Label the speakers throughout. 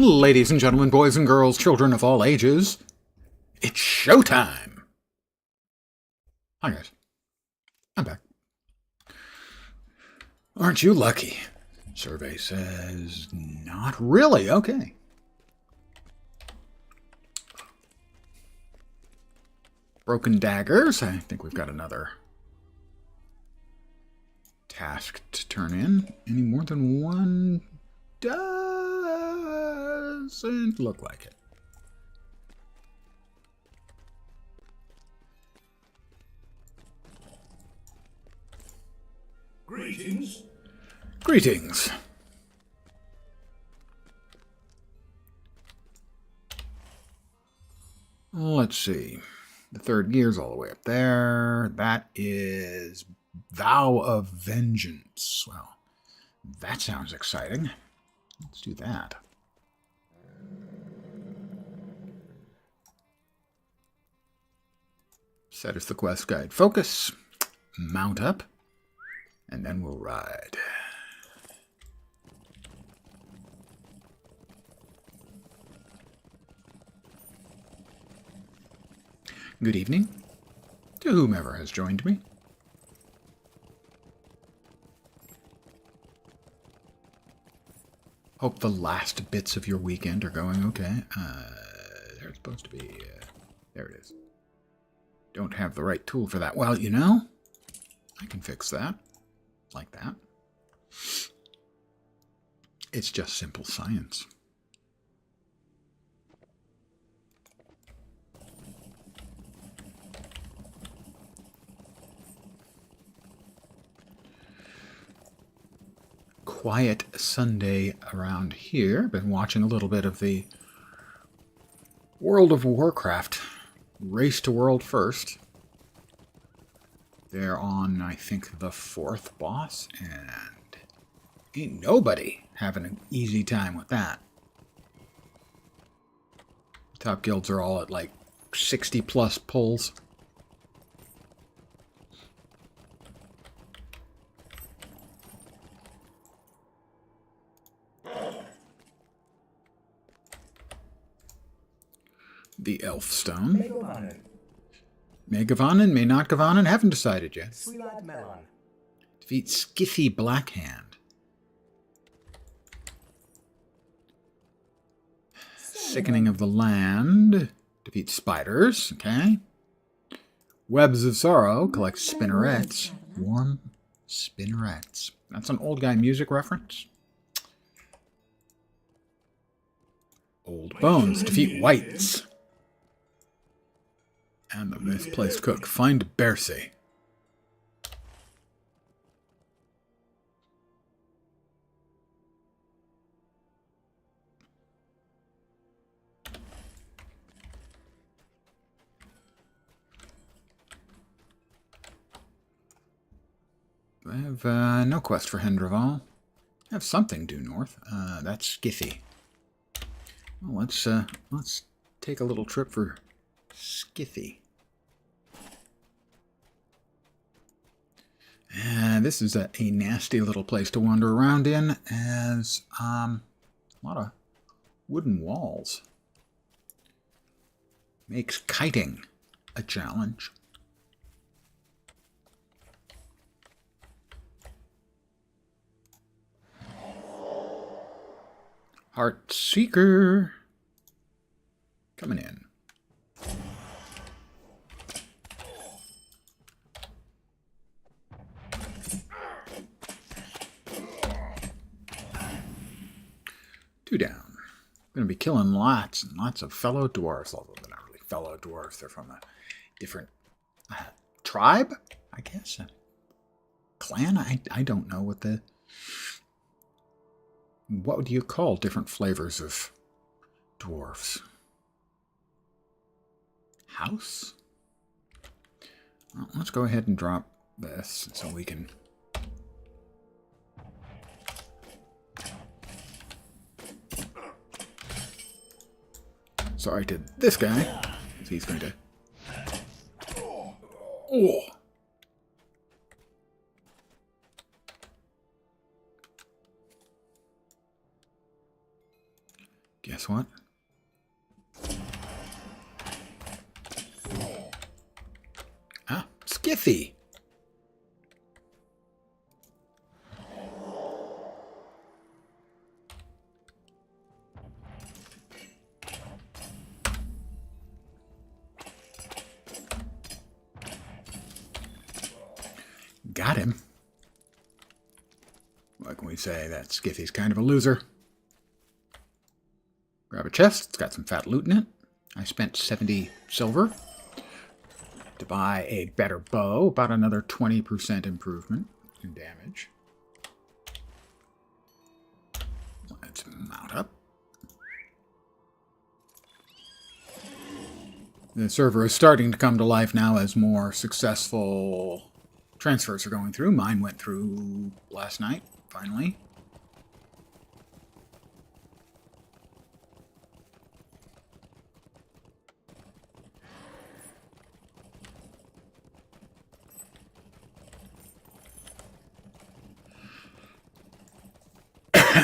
Speaker 1: Ladies and gentlemen, boys and girls, children of all ages, it's showtime! Hi guys, I'm back. Aren't you lucky? Survey says not really. Okay. Broken daggers. I think we've got another task to turn in. Any more than one? Doesn't look like it.
Speaker 2: Greetings.
Speaker 1: Greetings. Let's see. The third gear's all the way up there. That is Vow of Vengeance. Well, that sounds exciting. Let's do that. Set us the quest guide. Focus. Mount up. And then we'll ride. Good evening to whomever has joined me. Hope the last bits of your weekend are going okay. There's supposed to be... there it is. Don't have the right tool for that. Well, you know, I can fix that. Like that. It's just simple science. Quiet Sunday around here. Been watching a little bit of the World of Warcraft Race to World First. They're on, I think, the 4th boss, and ain't nobody having an easy time with that. Top guilds are all at like 60 plus pulls. The Elf Stone. May Gavanen, may not Gavanen, haven't decided yet. Defeat Skithy Blackhand. Sickening of the Land. Defeat spiders, okay. Webs of Sorrow, collect spinnerets. Warm spinnerets. That's an old guy music reference. Old Bones, defeat whites. And the misplaced cook. Find Bercy. I have no quest for Hendraval. I have something due north. That's Skithy. Well, let's take a little trip for Skithy. This is a nasty little place to wander around in, as a lot of wooden walls. Makes kiting a challenge. Heart Seeker coming in. Two down. I'm going to be killing lots and lots of fellow dwarves, although they're not really fellow dwarves. They're from a different tribe, I guess. A clan? I don't know what the... What would you call different flavors of dwarves? House? Well, let's go ahead and drop this so we can... Sorry to this guy. He's going to... Oh! Guess what? Ah, Skiffy. Got him. What can we say? That Skiffy's kind of a loser. Grab a chest. It's got some fat loot in it. I spent 70 silver to buy a better bow. About another 20% improvement in damage. Let's mount up. The server is starting to come to life now as more successful transfers are going through. Mine went through last night, finally.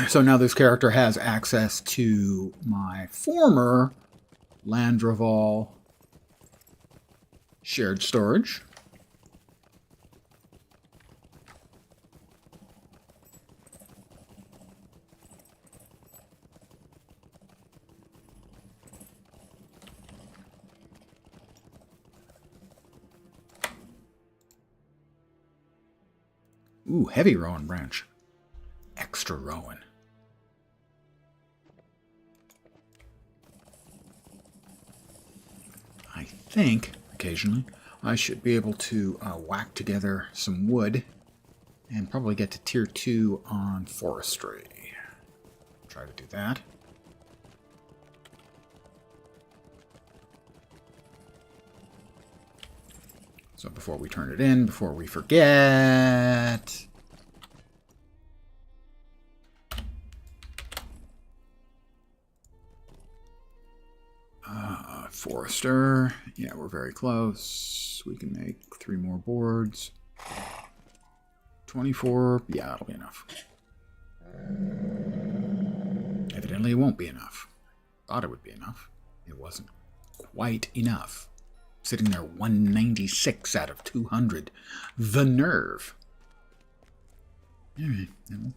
Speaker 1: So now this character has access to my former Landroval shared storage. Ooh, heavy rowan branch. Extra rowan. I think, occasionally, I should be able to whack together some wood and probably get to tier 2 on forestry. Try to do that. So before we turn it in, before we forget... Forester. Yeah, we're very close. We can make 3 more boards. 24. Yeah, that'll be enough. Evidently, it won't be enough. Thought it would be enough. It wasn't quite enough. Sitting there 196 out of 200. The nerve. Alright, we'll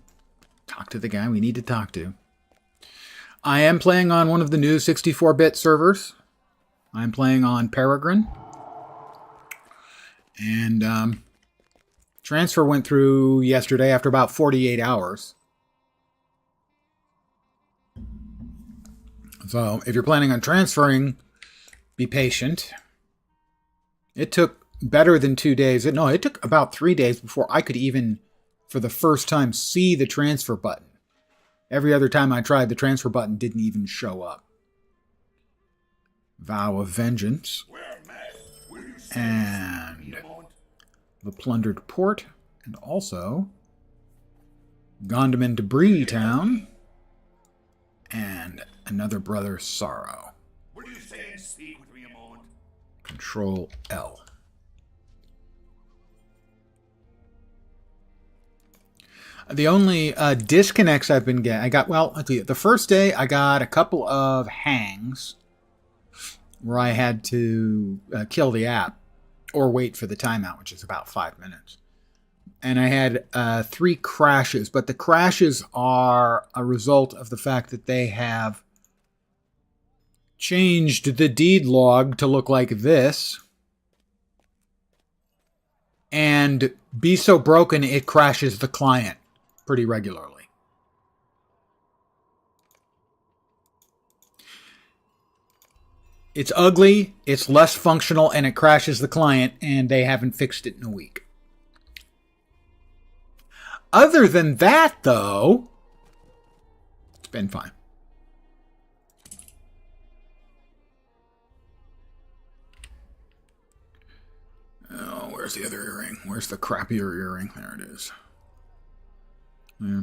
Speaker 1: talk to the guy we need to talk to. I am playing on one of the new 64-bit servers. I'm playing on Peregrine. And transfer went through yesterday after about 48 hours. So if you're planning on transferring, be patient. It took better than 2 days. It took about 3 days before I could even, for the first time, see the transfer button. Every other time I tried, the transfer button didn't even show up. Vow of Vengeance. And the Plundered Port. And also Gondaman Debris Town. And Another Brother's Sorrow. Control L. The only disconnects I've been getting, the first day I got a couple of hangs where I had to kill the app or wait for the timeout, which is about 5 minutes. And I had 3 crashes, but the crashes are a result of the fact that they have changed the deed log to look like this and be so broken it crashes the client pretty regularly. It's ugly, it's less functional, and it crashes the client, and they haven't fixed it in a week. Other than that, though, it's been fine. Oh, where's the other earring? Where's the crappier earring? There it is. Yeah.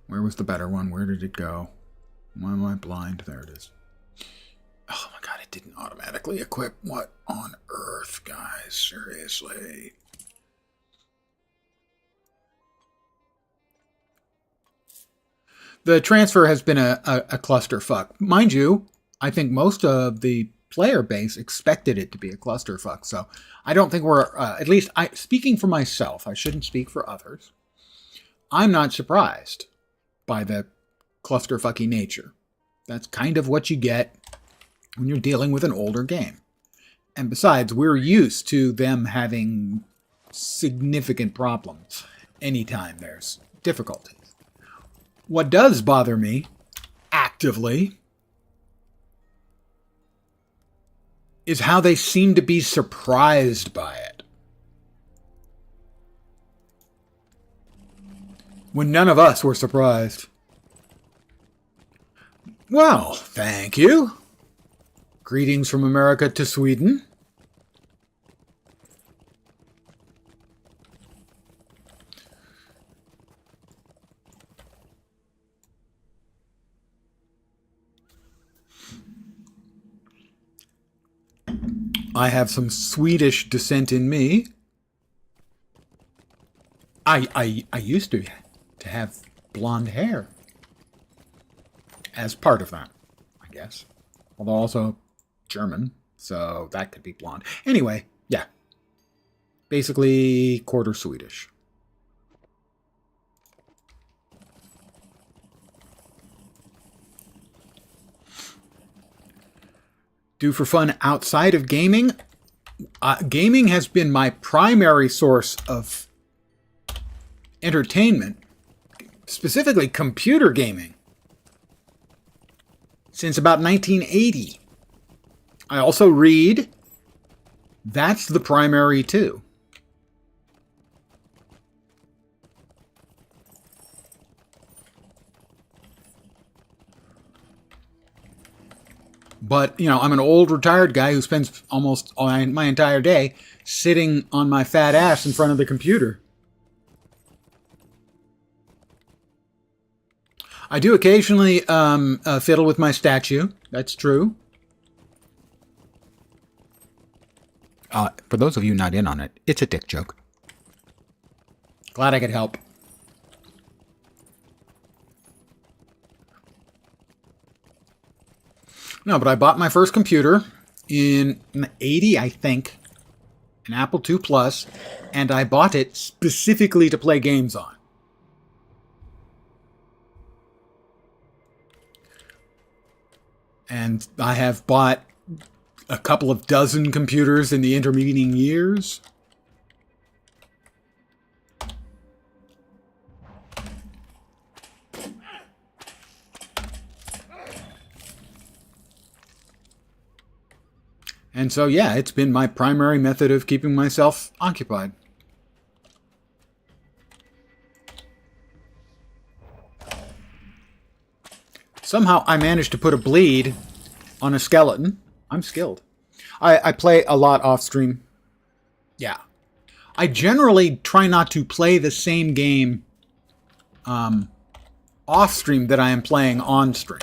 Speaker 1: Where was the better one? Where did it go? Why am I blind? There it is. Oh my god, it didn't automatically equip. What on earth, guys? Seriously. The transfer has been a clusterfuck. Mind you, I think most of the player base expected it to be a clusterfuck. So I don't think we're, at least speaking for myself, I shouldn't speak for others. I'm not surprised by the clusterfucky nature. That's kind of what you get when you're dealing with an older game. And besides, we're used to them having significant problems anytime there's difficulties. What does bother me actively is how they seem to be surprised by it, when none of us were surprised. Well, thank you. Greetings from America to Sweden. I have some Swedish descent in me. I used to have blonde hair as part of that, I guess. Although also German, so that could be blonde. Anyway, yeah. Basically quarter Swedish. Do for fun outside of gaming. Gaming has been my primary source of entertainment, specifically computer gaming, since about 1980. I also read. That's the primary too. But, you know, I'm an old retired guy who spends almost my entire day sitting on my fat ass in front of the computer. I do occasionally fiddle with my statue. That's true. For those of you not in on it, it's a dick joke. Glad I could help. No, but I bought my first computer in 80, I think, an Apple II Plus, and I bought it specifically to play games on. And I have bought a couple of dozen computers in the intervening years. And so, yeah, it's been my primary method of keeping myself occupied. Somehow I managed to put a bleed on a skeleton. I'm skilled. I play a lot off stream. Yeah. I generally try not to play the same game off stream that I am playing on stream.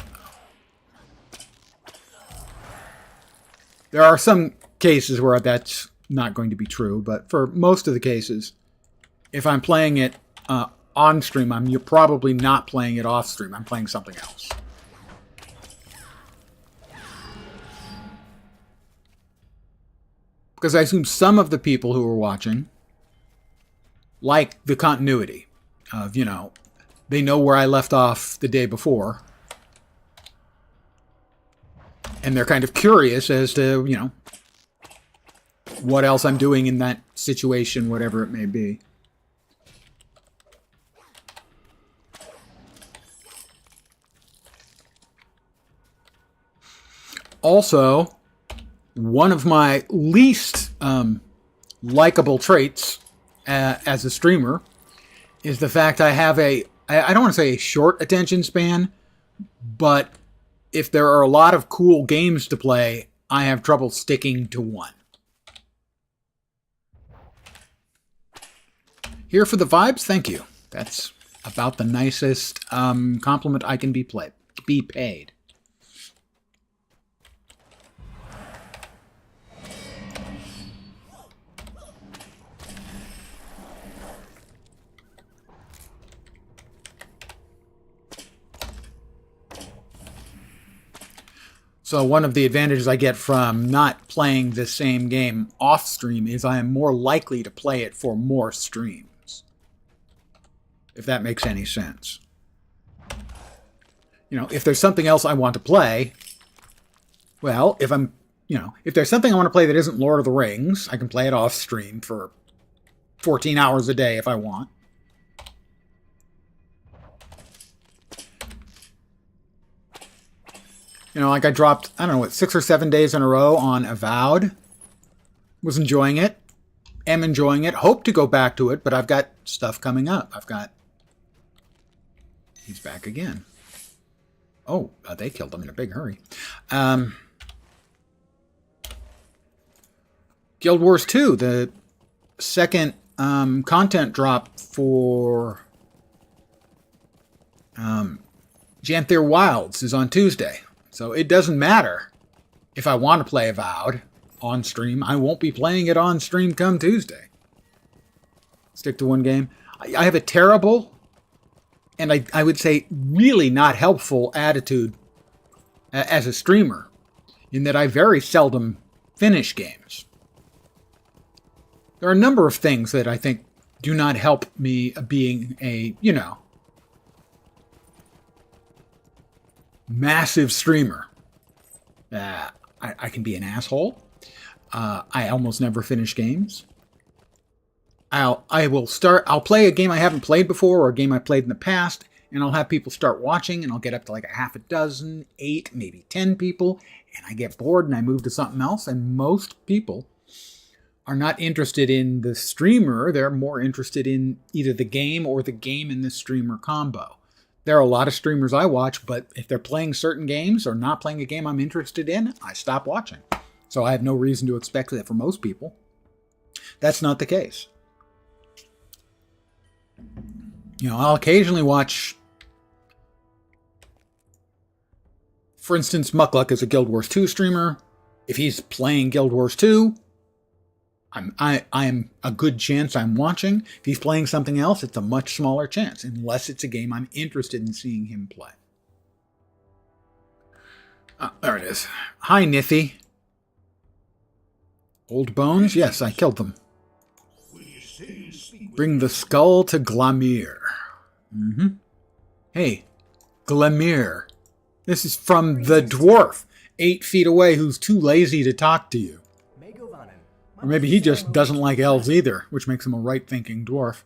Speaker 1: There are some cases where that's not going to be true, but for most of the cases, if I'm playing it on stream, you're probably not playing it off stream. I'm playing something else. Because I assume some of the people who are watching like the continuity of, you know, they know where I left off the day before. And they're kind of curious as to, you know, what else I'm doing in that situation, whatever it may be. Also, one of my least likable traits as a streamer is the fact I have I don't want to say a short attention span, but if there are a lot of cool games to play, I have trouble sticking to one. Here for the vibes? Thank you. That's about the nicest compliment I can be paid. So one of the advantages I get from not playing the same game off stream is I am more likely to play it for more streams. If that makes any sense. You know, if there's something else I want to play, well, if there's something I want to play that isn't Lord of the Rings, I can play it off stream for 14 hours a day if I want. You know, like I dropped, I don't know, 6 or 7 days in a row on Avowed. Was enjoying it. Am enjoying it. Hope to go back to it, but I've got stuff coming up. He's back again. Oh, they killed him in a big hurry. Guild Wars 2, the second content drop for Janther Wilds is on Tuesday. So it doesn't matter if I want to play Avowed on stream. I won't be playing it on stream come Tuesday. Stick to one game. I have a terrible, and I would say really not helpful attitude as a streamer, in that I very seldom finish games. There are a number of things that I think do not help me being a, massive streamer. I can be an asshole. I almost never finish games. I'll play a game I haven't played before or a game I played in the past, and I'll have people start watching, and I'll get up to like a half a dozen, 8, maybe 10 people, and I get bored and I move to something else, and most people are not interested in the streamer. They're more interested in either the game or the game and the streamer combo. There are a lot of streamers I watch, but if they're playing certain games or not playing a game I'm interested in, I stop watching. So I have no reason to expect that for most people. That's not the case. I'll occasionally watch, for instance, Muckluck is a Guild Wars 2 streamer. If he's playing Guild Wars 2, I'm a good chance I'm watching. If he's playing something else, it's a much smaller chance, unless it's a game I'm interested in seeing him play. There it is. Hi, Niffy. Old bones? Yes, I killed them. Bring the skull to Glamir. Hey, Glamir. This is from the dwarf, 8 feet away, who's too lazy to talk to you. Or maybe he just doesn't like elves either, which makes him a right-thinking dwarf.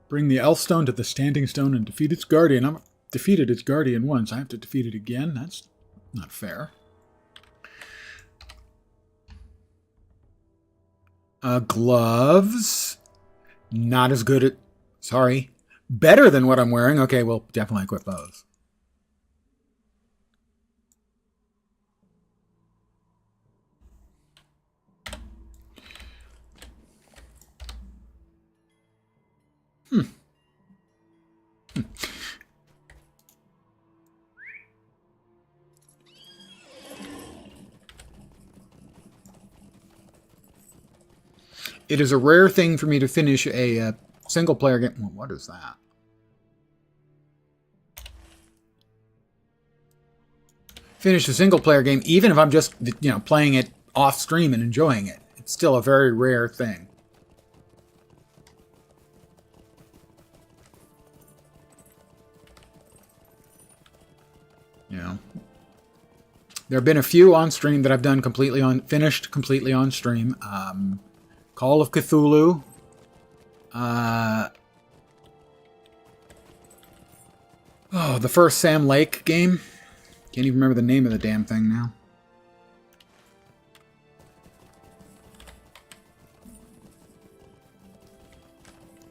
Speaker 1: Bring the elf stone to the standing stone and defeat its guardian. I've defeated its guardian once. I have to defeat it again? That's not fair. Gloves. Not as good at... Sorry. Better than what I'm wearing. Okay, we'll definitely equip those. It is a rare thing for me to finish a single-player game. Well, what is that? Finish a single-player game, even if I'm just, playing it off-stream and enjoying it. It's still a very rare thing. There have been a few on stream that I've done finished completely on stream. Call of Cthulhu. The first Sam Lake game. Can't even remember the name of the damn thing now.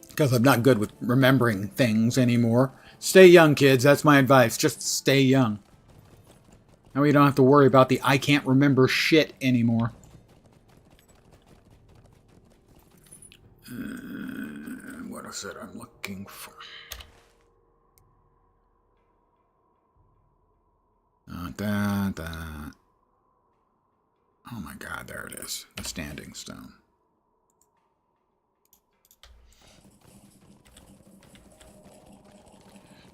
Speaker 1: Because I'm not good with remembering things anymore. Stay young, kids. That's my advice. Just stay young. Now you don't have to worry about the I can't remember shit anymore. What is it I'm looking for? Oh my god, there it is. The standing stone.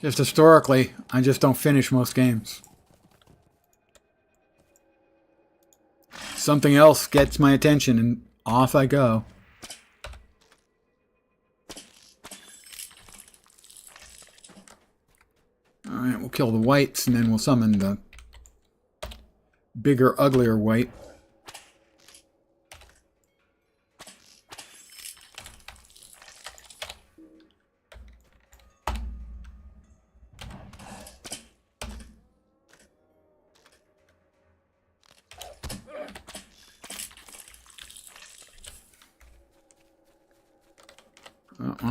Speaker 1: Just historically, I just don't finish most games. something else gets my attention, and off I go. Alright, we'll kill the whites, and then we'll summon the bigger, uglier white.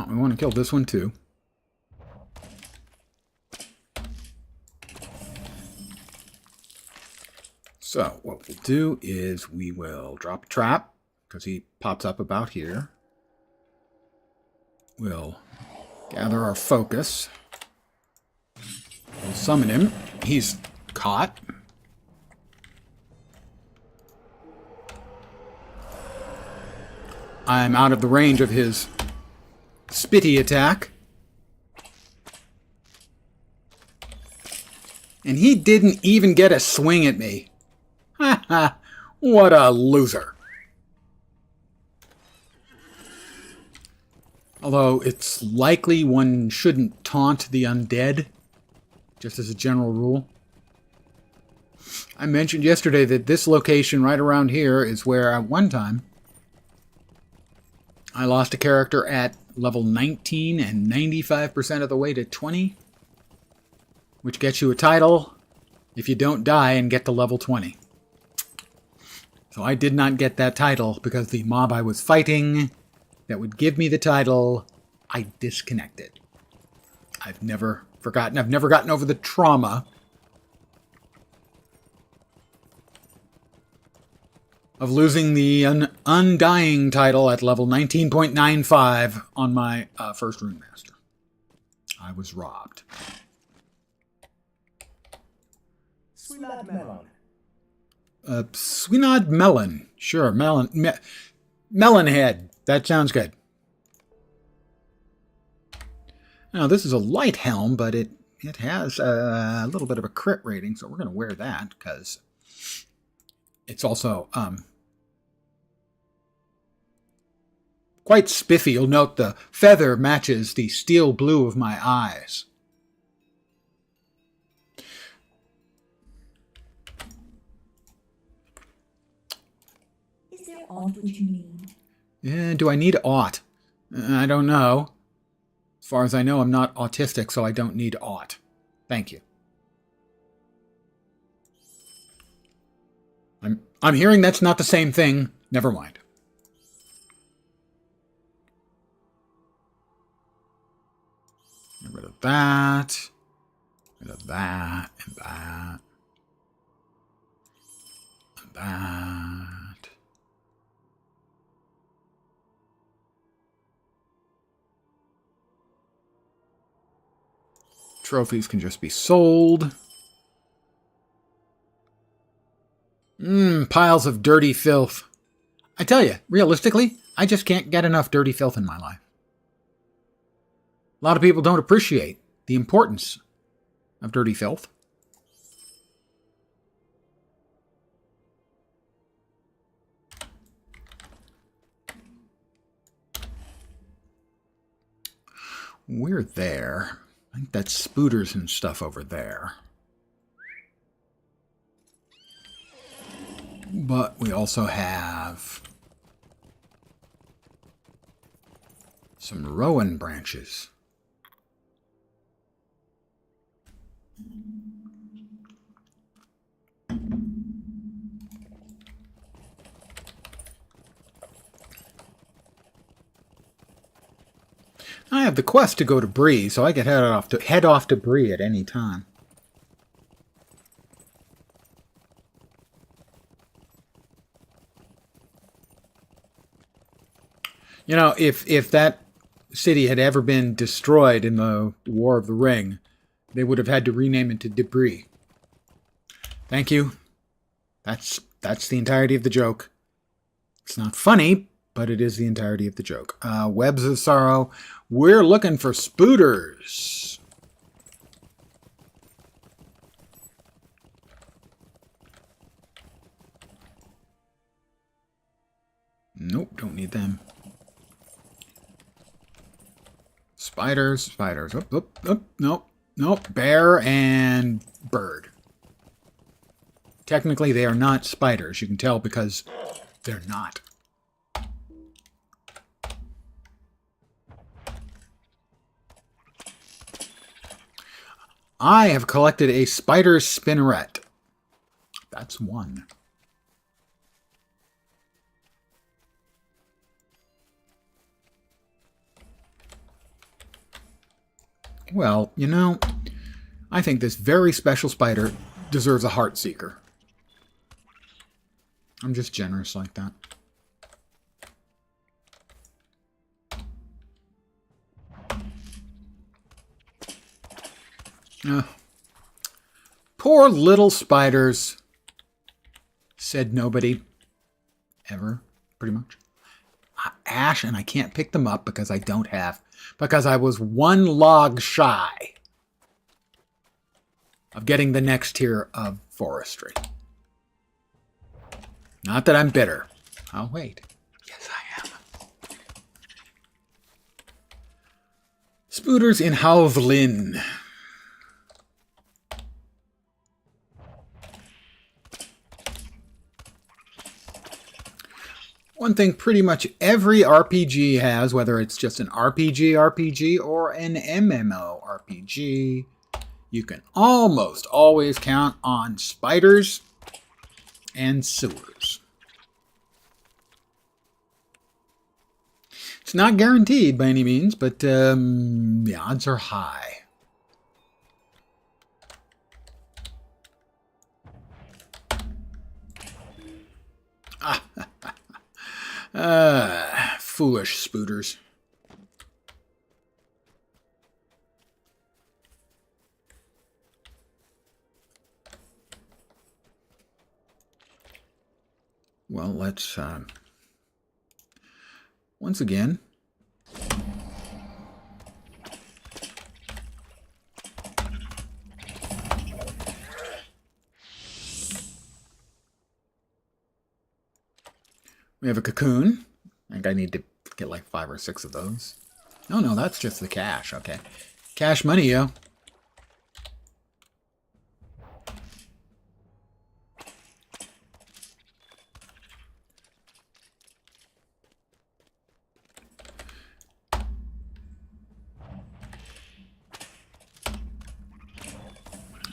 Speaker 1: We want to kill this one too. So what we'll do is we will drop a trap, because he pops up about here. We'll gather our focus. We'll summon him. He's caught. I'm out of the range of his spitty attack. And he didn't even get a swing at me. Ha ha! What a loser. Although it's likely one shouldn't taunt the undead, just as a general rule. I mentioned yesterday that this location right around here is where at one time I lost a character at level 19 and 95% of the way to 20, which gets you a title if you don't die and get to level 20. So I did not get that title because the mob I was fighting that would give me the title, I disconnected. I've never forgotten. I've never gotten over the trauma of losing the Undying title at level 19.95 on my first Rune Master. I was robbed.
Speaker 2: Swinad Melon.
Speaker 1: Swinad Melon. Sure, Melon Head. That sounds good. Now, this is a light helm, but it has a little bit of a crit rating, so we're going to wear that, because it's also quite spiffy. You'll note the feather matches the steel blue of my eyes.
Speaker 2: Is there aught which you need?
Speaker 1: Do I need aught? I don't know. As far as I know, I'm not autistic, so I don't need aught. Thank you. I'm hearing that's not the same thing. Never mind. Get rid of that. Get rid of that and that. And that. Trophies can just be sold. Piles of dirty filth. I tell you, realistically, I just can't get enough dirty filth in my life. A lot of people don't appreciate the importance of dirty filth. We're there. I think that's spooters and stuff over there. But we also have some rowan branches. I have the quest to go to Bree, so I can head off to Bree at any time. You know, if that city had ever been destroyed in the War of the Ring, they would have had to rename it to Debris. Thank you. That's the entirety of the joke. It's not funny, but it is the entirety of the joke. Webs of Sorrow. We're looking for spooters. Nope, don't need them. Spiders, spiders. Nope, nope. Bear and bird. Technically, they are not spiders. You can tell because they're not. I have collected a spider spinneret. That's one. Well, you know, I think this very special spider deserves a heart seeker. I'm just generous like that. Poor little spiders, said nobody. Ever, pretty much. Ash, and I can't pick them up because I don't have, because I was one log shy of getting the next tier of forestry. Not that I'm bitter. I'll wait. Yes, I am. Spooters in Hauvlin. One thing pretty much every RPG has, whether it's just an RPG or an MMORPG, you can almost always count on spiders and sewers. It's not guaranteed by any means, but the odds are high. Foolish spooters. Well, let's once again we have a cocoon. I think I need to get like 5 or 6 of those. Oh no, that's just the cash. Okay. Cash money, yo.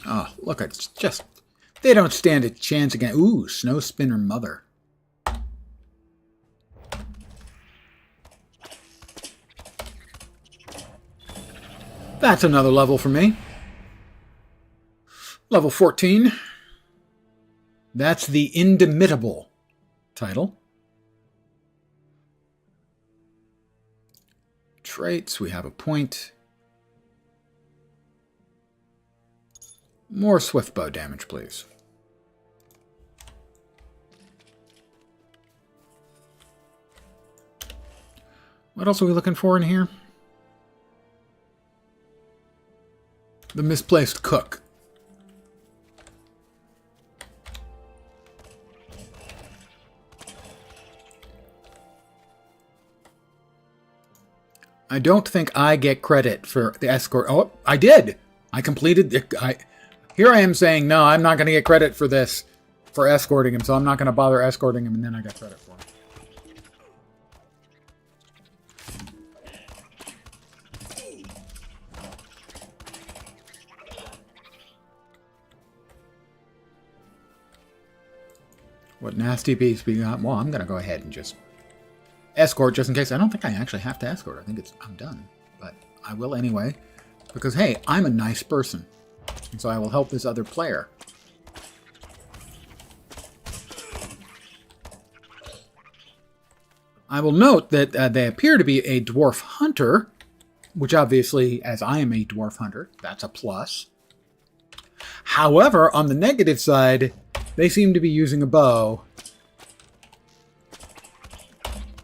Speaker 1: Oh, look, it's just, they don't stand a chance again. Ooh, Snow Spinner Mother. That's another level for me. Level 14. That's the Indomitable title. Traits, we have a point. More swift bow damage, please. What else are we looking for in here? The misplaced cook. I don't think I get credit for the escort. Oh, I did. I completed. Here I am saying, no, I'm not going to get credit for this, for escorting him, so I'm not going to bother escorting him, and then I got credit for him. What nasty beast we got? Well, I'm going to go ahead and just escort just in case. I don't think I actually have to escort. I think I'm done. But I will anyway. Because, hey, I'm a nice person. And so I will help this other player. I will note that they appear to be a dwarf hunter. Which obviously, as I am a dwarf hunter, that's a plus. However, on the negative side, they seem to be using a bow.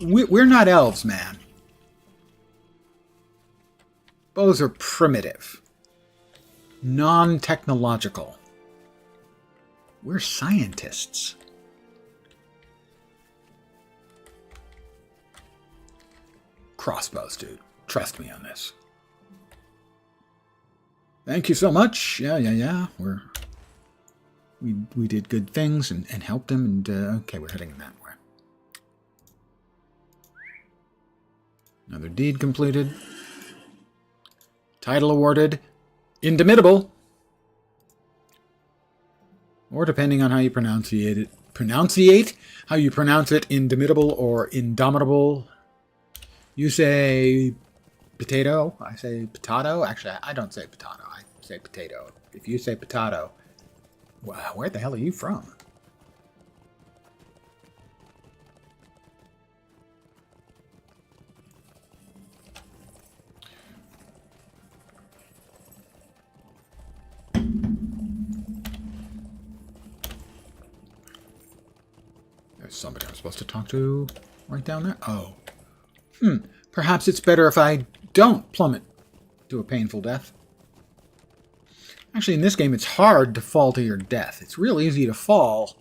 Speaker 1: We're not elves, man. Bows are primitive. Non-technological. We're scientists. crossbows, dude. Trust me on this. Thank you so much. Yeah. We did good things and helped him. And okay, we're heading that way. Another deed completed. Title awarded. Indomitable. Or depending on how you pronunciate it. How you pronounce it, indomitable or indomitable. You say potato. I say potato. Actually, I don't say potato. I say potato. If you say potato, wow, where the hell are you from? There's somebody I'm supposed to talk to right down there. Oh. Perhaps it's better if I don't plummet to a painful death. Actually, in this game, it's hard to fall to your death. It's real easy to fall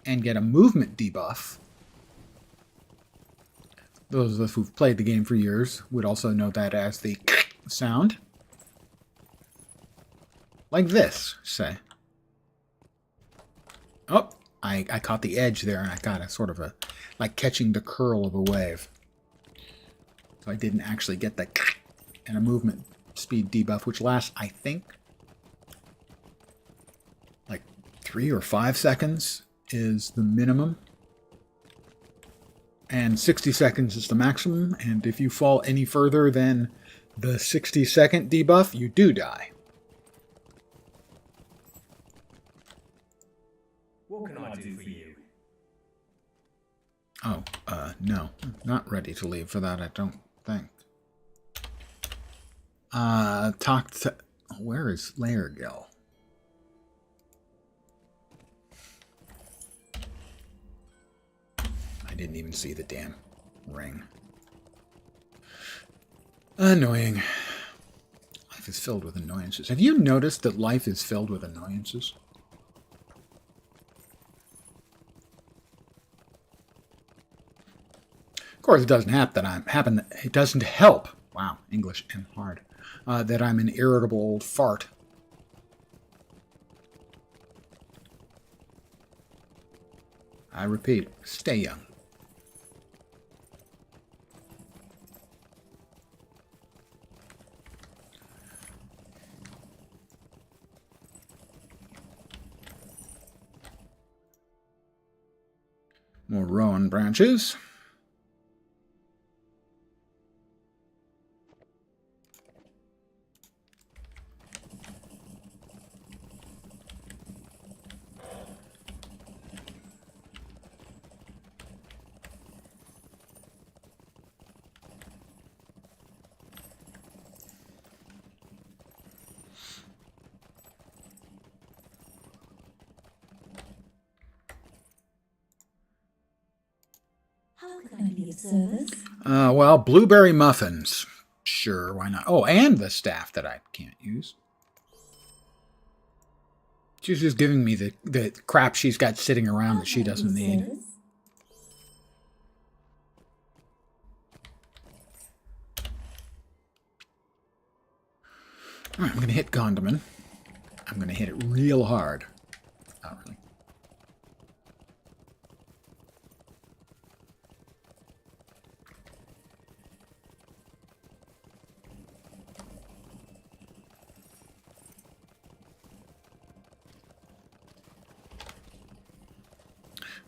Speaker 1: and get a movement debuff. Those of us who've played the game for years would also know that as the sound. Like this, say. Oh, I caught the edge there, and I got a sort of a, like catching the curl of a wave. So I didn't actually get the and a movement speed debuff, which lasts, I think, like 3 or 5 seconds is the minimum. And 60 seconds is the maximum. And if you fall any further than the 60-second debuff, you do die.
Speaker 2: What can I do for you?
Speaker 1: Oh, no. Not ready to leave for that, I don't think. Talk to... Where is Laergill? I didn't even see the damn ring. Annoying. Life is filled with annoyances. Have you noticed that life is filled with annoyances? Of course, it doesn't it doesn't help. Wow, English and hard. That I'm an irritable old fart. I repeat, stay young. More rowan branches.
Speaker 2: How can I be of service?
Speaker 1: Well, blueberry muffins. Sure, why not? Oh, and the staff that I can't use. She's just giving me the crap she's got sitting around that she doesn't need. Alright, I'm going to hit Gondaman. I'm going to hit it real hard. Not really.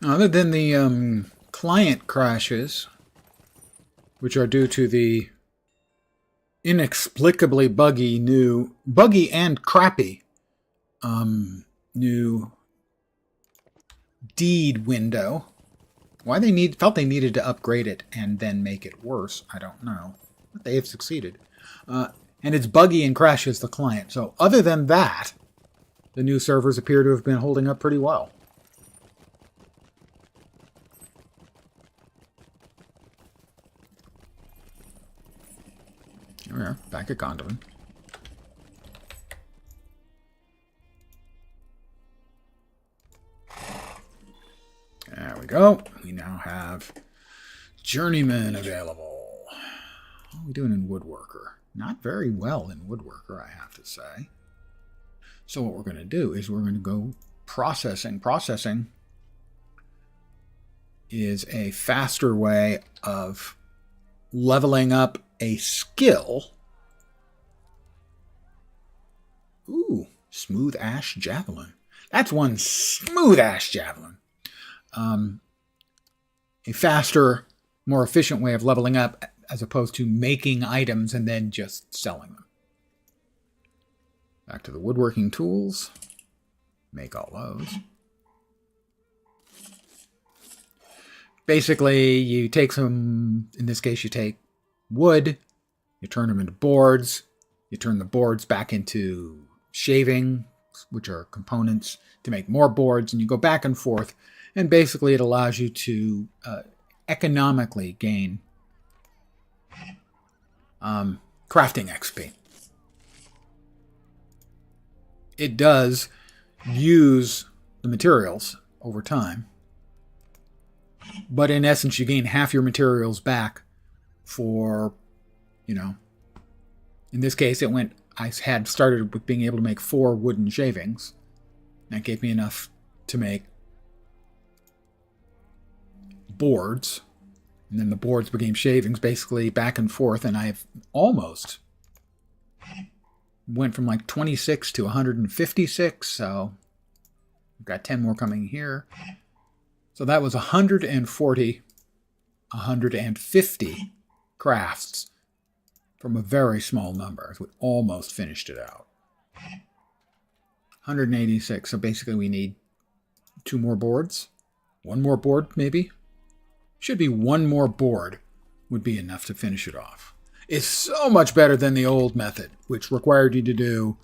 Speaker 1: Other than the client crashes, which are due to the inexplicably buggy and crappy new deed window. Why they felt they needed to upgrade it and then make it worse, I don't know. But they have succeeded. And it's buggy and crashes the client. So other than that, the new servers appear to have been holding up pretty well. Here we are, back at Gondaman. There we go. We now have Journeyman available. How are we doing in Woodworker? Not very well in Woodworker, I have to say. So what we're going to do is we're going to go processing. Processing is a faster way of leveling up a skill. Ooh, smooth ash javelin. That's one smooth ash javelin. A faster, more efficient way of leveling up as opposed to making items and then just selling them. Back to the woodworking tools. Make all those. Basically, you take some, in this case, you take wood, you turn them into boards, you turn the boards back into shaving, which are components to make more boards, and you go back and forth, and basically it allows you to economically gain crafting XP. It does use the materials over time, but in essence you gain half your materials back for, in this case I had started with being able to make 4 wooden shavings. That gave me enough to make boards, and then the boards became shavings, basically back and forth, and I've almost went from like 26 to 156, so I've got 10 more coming here. So that was 140, 150 crafts from a very small number. We almost finished it out. 186, so basically we need 2 more boards. 1 more board, maybe? Should be 1 more board would be enough to finish it off. It's so much better than the old method, which required you to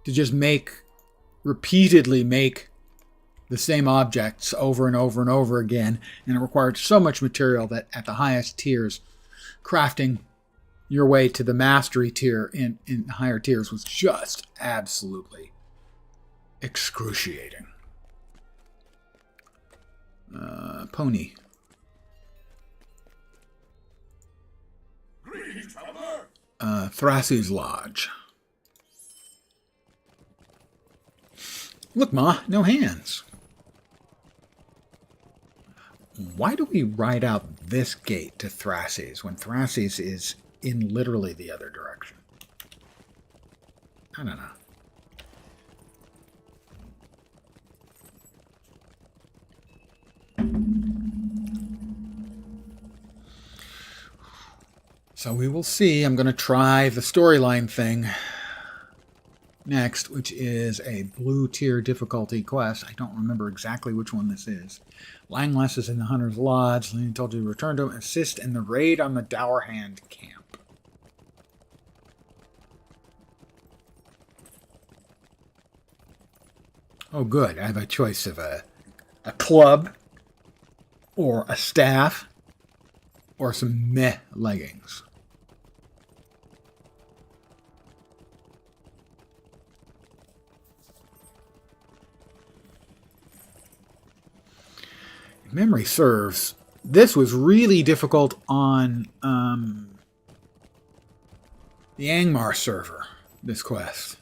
Speaker 1: just repeatedly make the same objects over and over and over again, and it required so much material that at the highest tiers, crafting your way to the mastery tier in higher tiers was just absolutely excruciating. Pony. Thrassy's Lodge. Look, Ma, no hands. Why do we ride out this gate to Thrassy's when Thrassy's is in literally the other direction? I don't know. So we will see. I'm going to try the storyline thing next, which is a blue tier difficulty quest. I don't remember exactly which one this is. Langless is in the Hunter's Lodge. Lane told you to return to him, assist in the raid on the Dower Hand camp. Oh, good. I have a choice of a club or a staff or some meh leggings. If memory serves, this was really difficult on the Angmar server, this quest.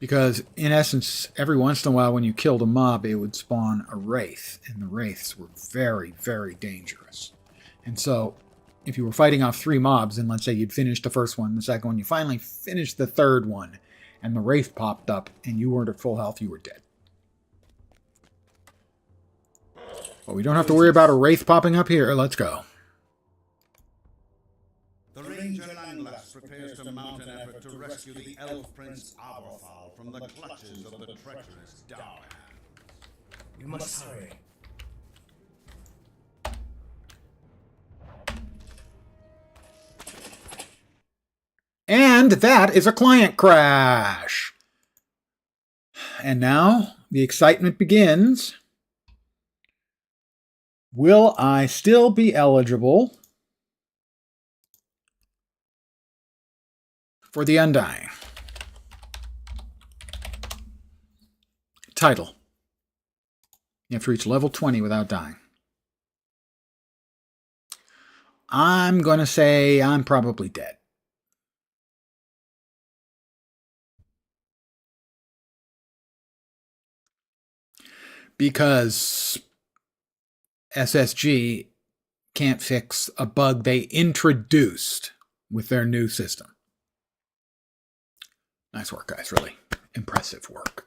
Speaker 1: Because, in essence, every once in a while when you killed a mob, it would spawn a wraith. And the wraiths were very, very dangerous. And so, if you were fighting off 3 mobs, and let's say you'd finished the first one, the second one, you finally finished the third one, and the wraith popped up, and you weren't at full health, you were dead. But we don't have to worry about a wraith popping up here. Let's go.
Speaker 3: The Ranger Langless prepares to mount an effort to rescue the elf prince Aberfall from the clutches of the treacherous Dower.
Speaker 2: You must hurry.
Speaker 1: And that is a client crash. And now the excitement begins. Will I still be eligible for the Undying? Title. You have to reach level 20 without dying. I'm going to say I'm probably dead. Because SSG can't fix a bug they introduced with their new system. Nice work, guys. Really impressive work.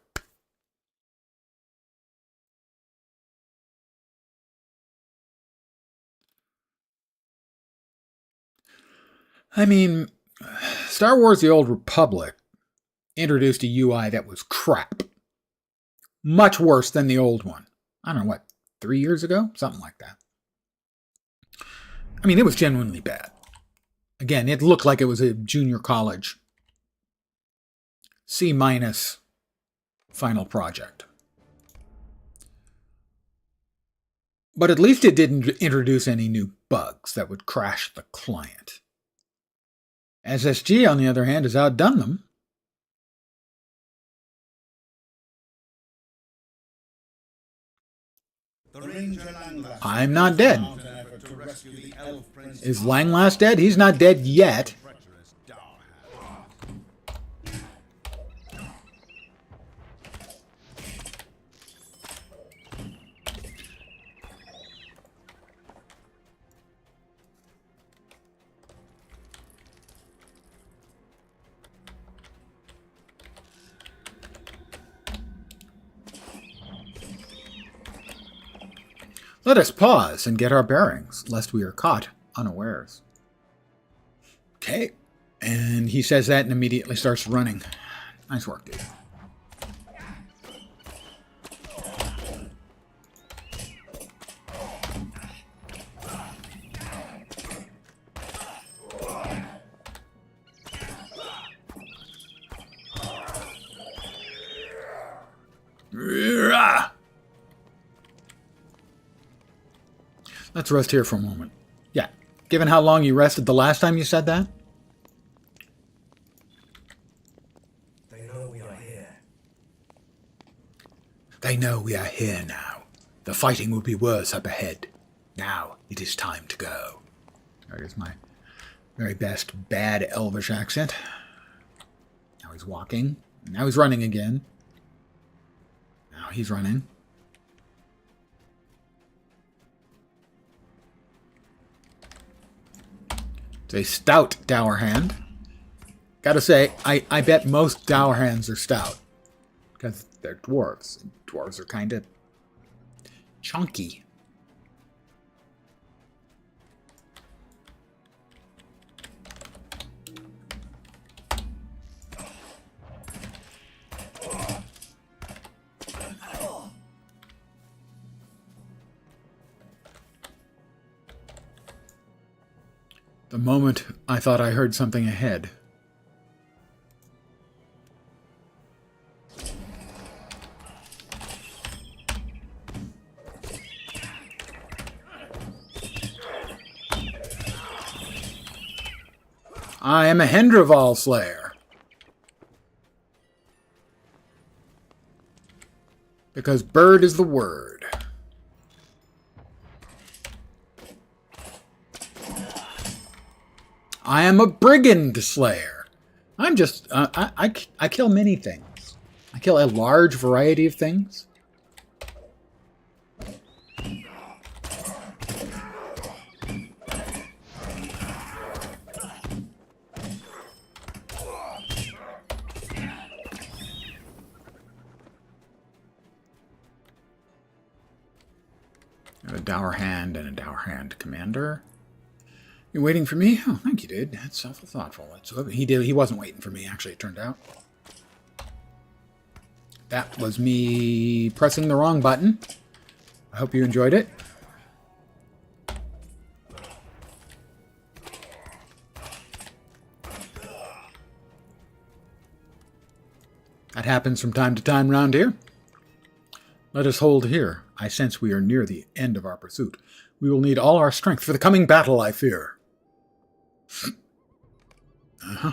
Speaker 1: I mean, Star Wars The Old Republic introduced a UI that was crap. Much worse than the old one. I don't know, what, 3 years ago? Something like that. I mean, it was genuinely bad. Again, it looked like it was a junior college C- final project. But at least it didn't introduce any new bugs that would crash the client. SSG, on the other hand, has outdone them. I'm not dead. Is Langlass dead? He's not dead yet. Let us pause and get our bearings, lest we are caught unawares. Okay. And he says that and immediately starts running. Nice work, dude. Let's rest here for a moment. Yeah. Given how long you rested the last time you said that?
Speaker 2: They know we are here.
Speaker 1: They know we are here now. The fighting will be worse up ahead. Now it is time to go. There is my very best bad Elvish accent. Now he's walking. Now he's running again. Now he's running. It's a stout dour hand. Gotta say, I bet most dour hands are stout. Because they're dwarves. And dwarves are kind of chunky. The moment I thought I heard something ahead. I am a Hendrival Slayer. Because bird is the word. I am a Brigand Slayer. I'm just, I kill many things. I kill a large variety of things. A dour hand and a dour hand commander. You're waiting for me? Oh, thank you, dude. That's awful thoughtful. He wasn't waiting for me, actually, it turned out. That was me pressing the wrong button. I hope you enjoyed it. That happens from time to time around here. Let us hold here. I sense we are near the end of our pursuit. We will need all our strength for the coming battle, I fear. Uh-huh.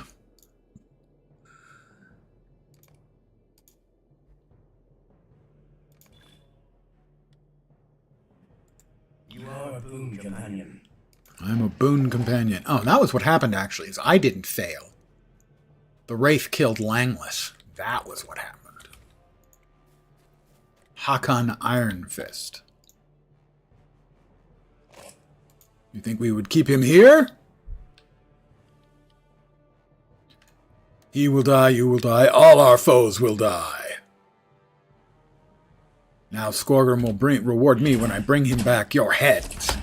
Speaker 2: You are a boon companion.
Speaker 1: I'm a boon companion. Oh, that was what happened, actually, is I didn't fail. The Wraith killed Langless. That was what happened. Hakon Iron Fist. You think we would keep him here? He will die, you will die, all our foes will die. Now Skorgrim will reward me when I bring him back your heads.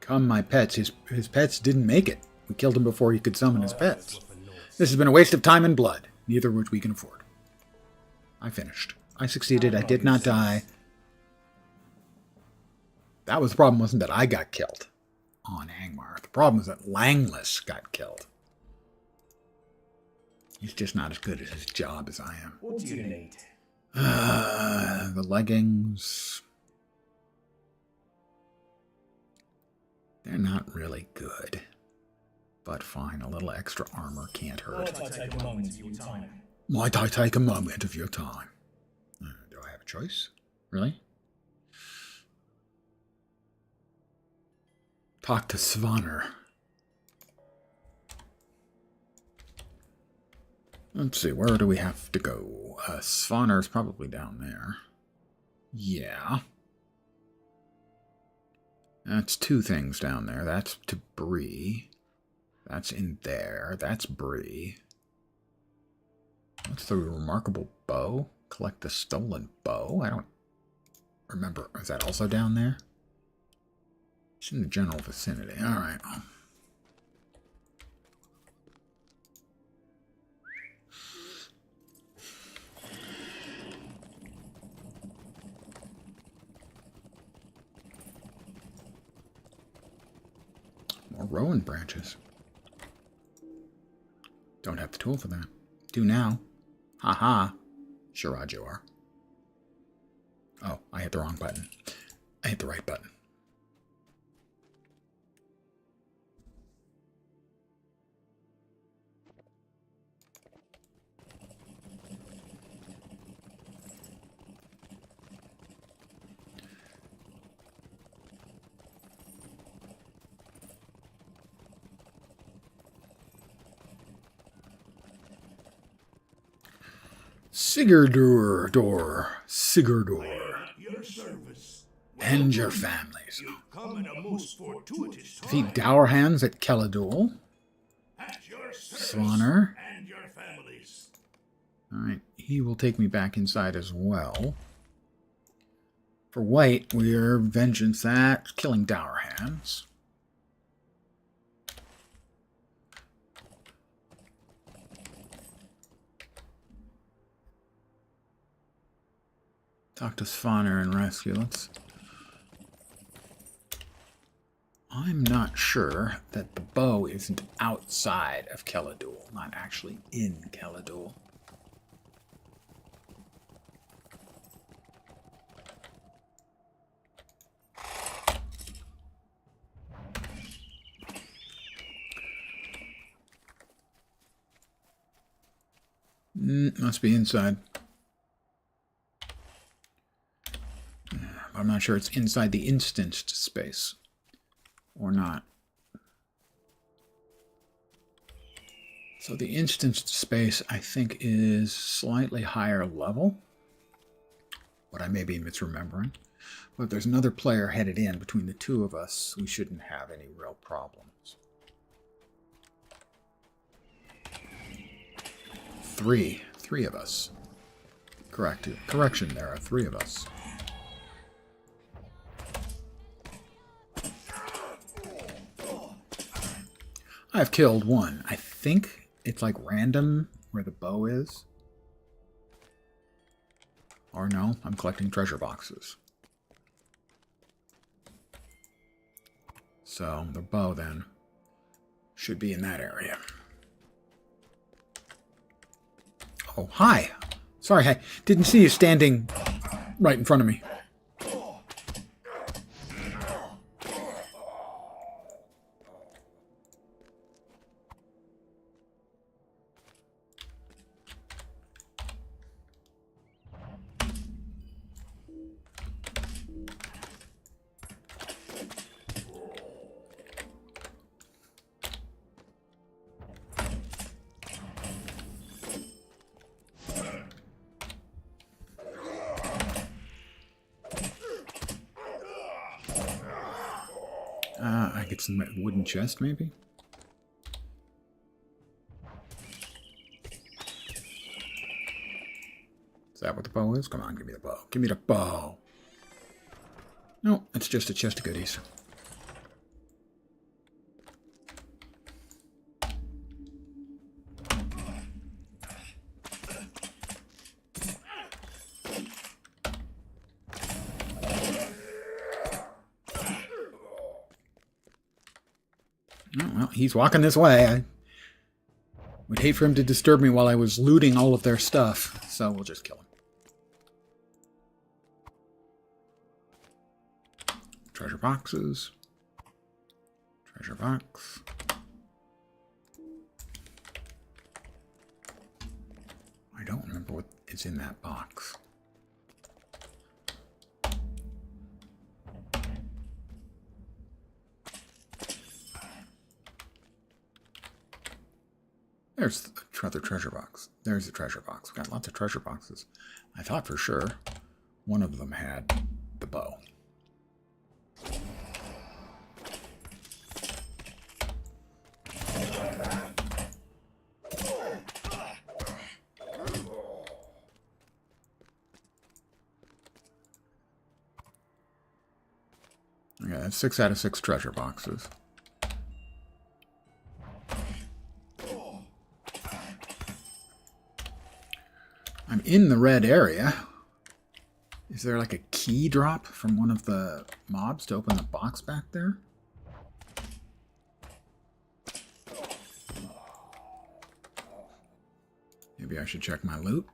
Speaker 1: Come, my pets. His pets didn't make it. We killed him before he could summon his pets. This has been a waste of time and blood, neither of which we can afford. I finished. I succeeded. I did not die. That was the problem, wasn't that I got killed on Angmar. The problem was that Langless got killed. He's just not as good at his job as I am.
Speaker 2: What do you need?
Speaker 1: The leggings. They're not really good. But fine, a little extra armor can't hurt.
Speaker 2: Might I take a moment of your time?
Speaker 1: Might I take a moment of your time? Do I have a choice? Really? Talk to Svanr. Let's see, where do we have to go? Svanr's probably down there. Yeah. That's two things down there. That's to Bree. That's in there. That's Bree. What's the remarkable bow? Collect the stolen bow? I don't remember. Is that also down there? It's in the general vicinity. Alright. More rowan branches. Don't have the tool for that. Do now. Haha. Sure, you are. Oh, I hit the wrong button. I hit the right button. Sigurdur,
Speaker 4: Your service.
Speaker 1: and your families.
Speaker 4: You've come in a most fortuitous time.
Speaker 1: Defeat Dour Hands at Keladul.
Speaker 4: At your service.
Speaker 1: Svanr.
Speaker 4: And your families.
Speaker 1: Alright, he will take me back inside as well. For white, we're vengeance at killing Dour Hands. Talk to Svanr and rescue. I'm not sure that the bow isn't outside of Keladul, not actually in Keladul. Must be inside. I'm not sure it's inside the instanced space or not. So the instanced space, I think, is slightly higher level. What I may be misremembering. But if there's another player headed in between the two of us, we shouldn't have any real problems. Three of us. Correction, there are three of us. I've killed one. I think it's like random where the bow is. Or no, I'm collecting treasure boxes. So the bow then should be in that area. Oh, hi. Sorry, I didn't see you standing right in front of me. like it's in a wooden chest, maybe? Is that what the bow is? Come on, give me the bow. Give me the bow. No, it's just a chest of goodies. Oh, well, he's walking this way. I would hate for him to disturb me while I was looting all of their stuff, so we'll just kill him. Treasure boxes. Treasure box. I don't remember what is in that box. There's the other treasure box. There's the treasure box. We got lots of treasure boxes. I thought for sure one of them had the bow. Okay, that's 6 out of 6 treasure boxes. I'm in the red area. Is there like a key drop from one of the mobs to open the box back there? Maybe I should check my loot.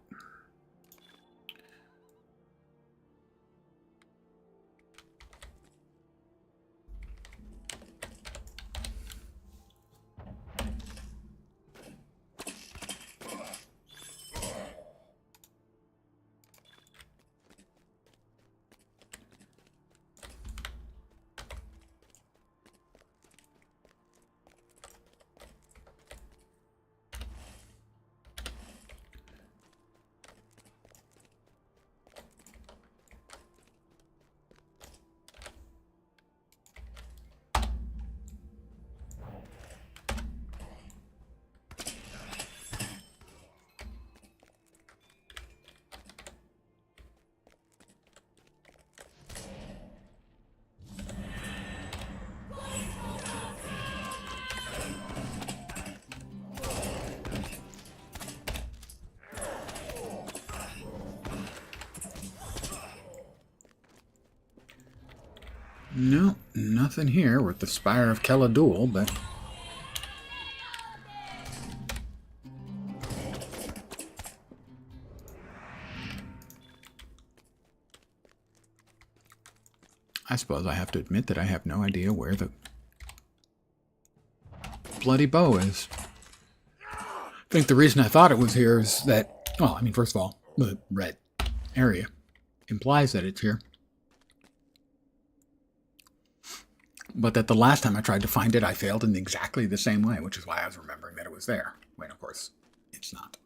Speaker 1: No, nothing here with the Spire of Keladul, but... I suppose I have to admit that I have no idea where the bloody bow is. I think the reason I thought it was here is that, well, I mean, first of all, the red area implies that it's here. But that the last time I tried to find it, I failed in exactly the same way, which is why I was remembering that it was there. When, of course, it's not.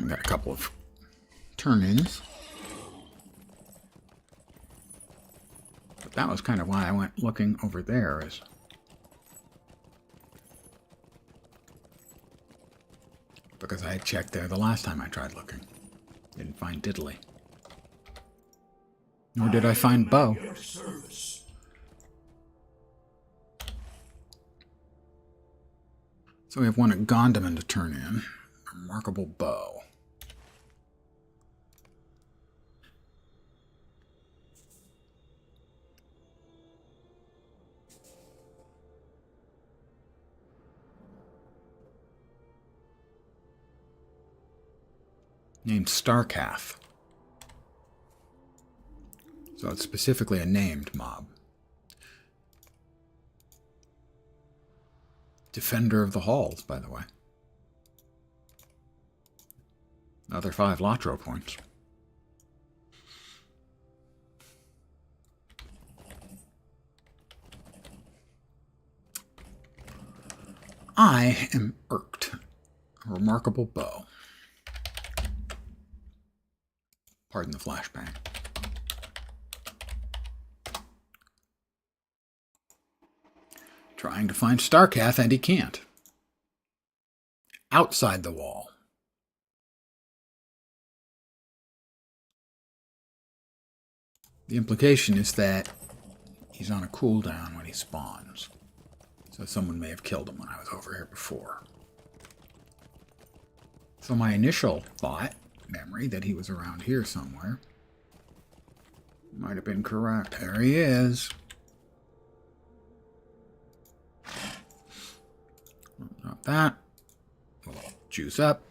Speaker 1: Got a couple of turn-ins. But that was kind of why I went looking over there, is because I had checked there the last time I tried looking. Didn't find diddly. Nor did I find bow. So we have one at Gondaman to turn in. Remarkable bow. Named Starcath. So it's specifically a named mob. Defender of the Halls, by the way. Another 5 LotRO points. I am irked. A remarkable bow. Pardon the flashbang. Trying to find Starcath, and he can't. Outside the wall. The implication is that he's on a cooldown when he spawns. So someone may have killed him when I was over here before. So my initial thought, memory, that he was around here somewhere, might have been correct. There he is. Not that. We'll juice up.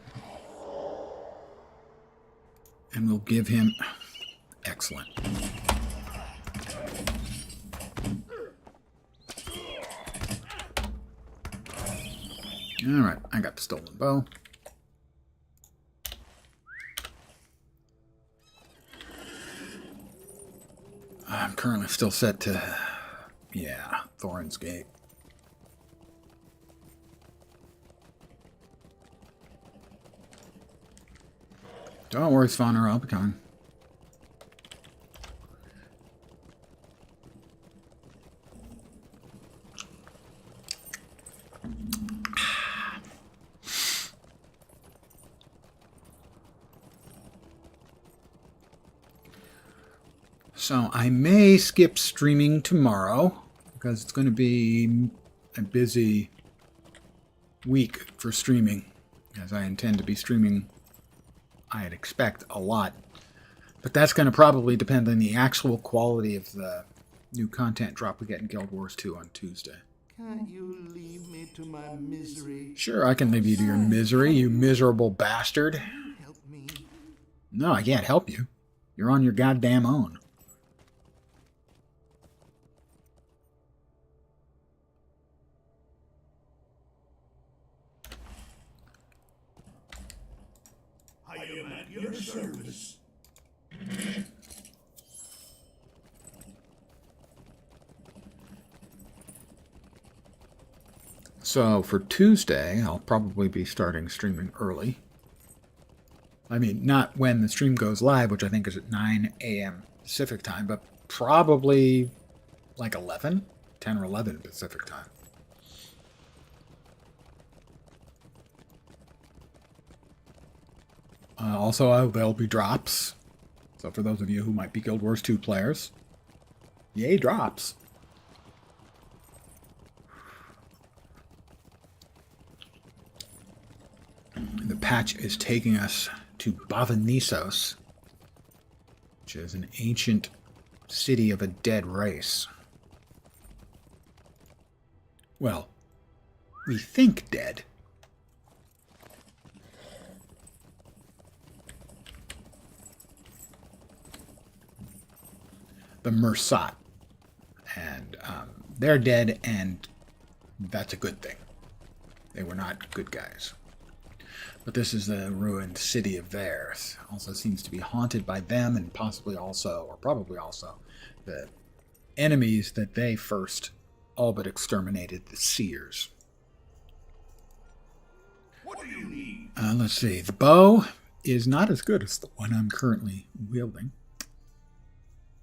Speaker 1: And we'll give him... Excellent. Alright, I got the stolen bow. I'm currently still set to... Yeah, Thorin's Gate. Don't worry, Spawner, I'll be coming. So I may skip streaming tomorrow because it's going to be a busy week for streaming, as I intend to be streaming, I'd expect, a lot. But that's going to probably depend on the actual quality of the new content drop we get in Guild Wars 2 on Tuesday.
Speaker 4: Can't you leave me to my misery?
Speaker 1: Sure, I can leave you to your misery, you miserable bastard.
Speaker 4: Help me.
Speaker 1: No, I can't help you. You're on your goddamn own.
Speaker 4: I am at your service.
Speaker 1: So for Tuesday, I'll probably be starting streaming early. I mean, not when the stream goes live, which I think is at 9 a.m. Pacific time, but probably like 11, 10 or 11 Pacific time. Also, there'll be drops. So for those of you who might be Guild Wars 2 players, yay, drops. The patch is taking us to Bavanisos, which is an ancient city of a dead race. Well, we think dead. The Mersat. And they're dead, and that's a good thing. They were not good guys. But this is the ruined city of theirs. Also seems to be haunted by them, and possibly also, or probably also, the enemies that they first all but exterminated, the Seers.
Speaker 4: What do you need?
Speaker 1: Let's see. The bow is not as good as the one I'm currently wielding.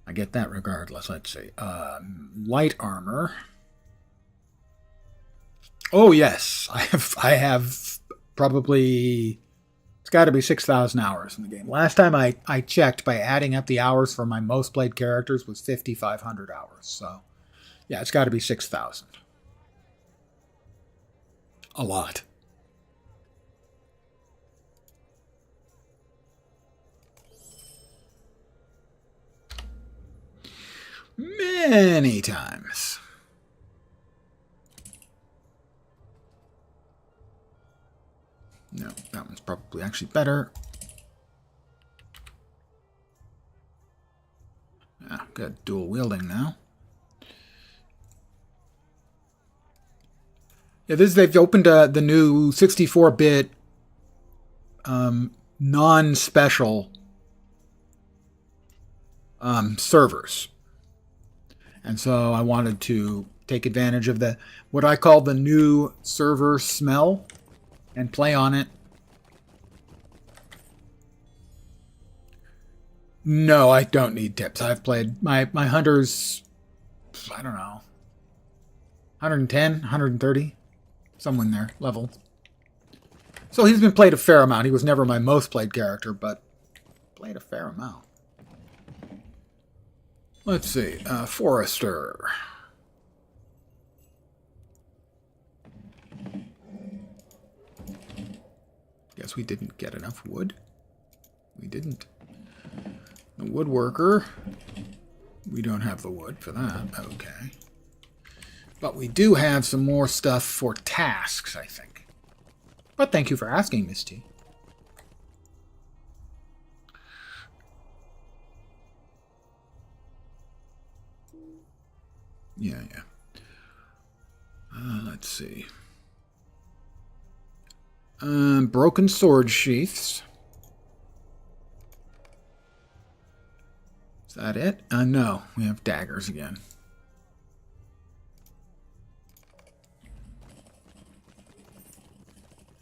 Speaker 1: I get that regardless. Let's see. Light armor. Oh yes, I have probably, it's got to be 6,000 hours in the game. Last time I checked, by adding up the hours for my most played characters, was 5,500 hours. So yeah, it's got to be 6,000. A lot. Many times. No, that one's probably actually better. Good. Dual wielding now. Yeah, they've opened the new 64-bit non-special servers. And so I wanted to take advantage of what I call the new server smell and play on it. No, I don't need tips. I've played my hunters, I don't know, 110, 130, somewhere in there, level. So he's been played a fair amount. He was never my most played character, but played a fair amount. Let's see, Forester. Guess we didn't get enough wood. We didn't. The woodworker. We don't have the wood for that. Okay. But we do have some more stuff for tasks, I think. But thank you for asking, Miss T. Yeah. Let's see. Broken sword sheaths. Is that it? No, we have daggers again.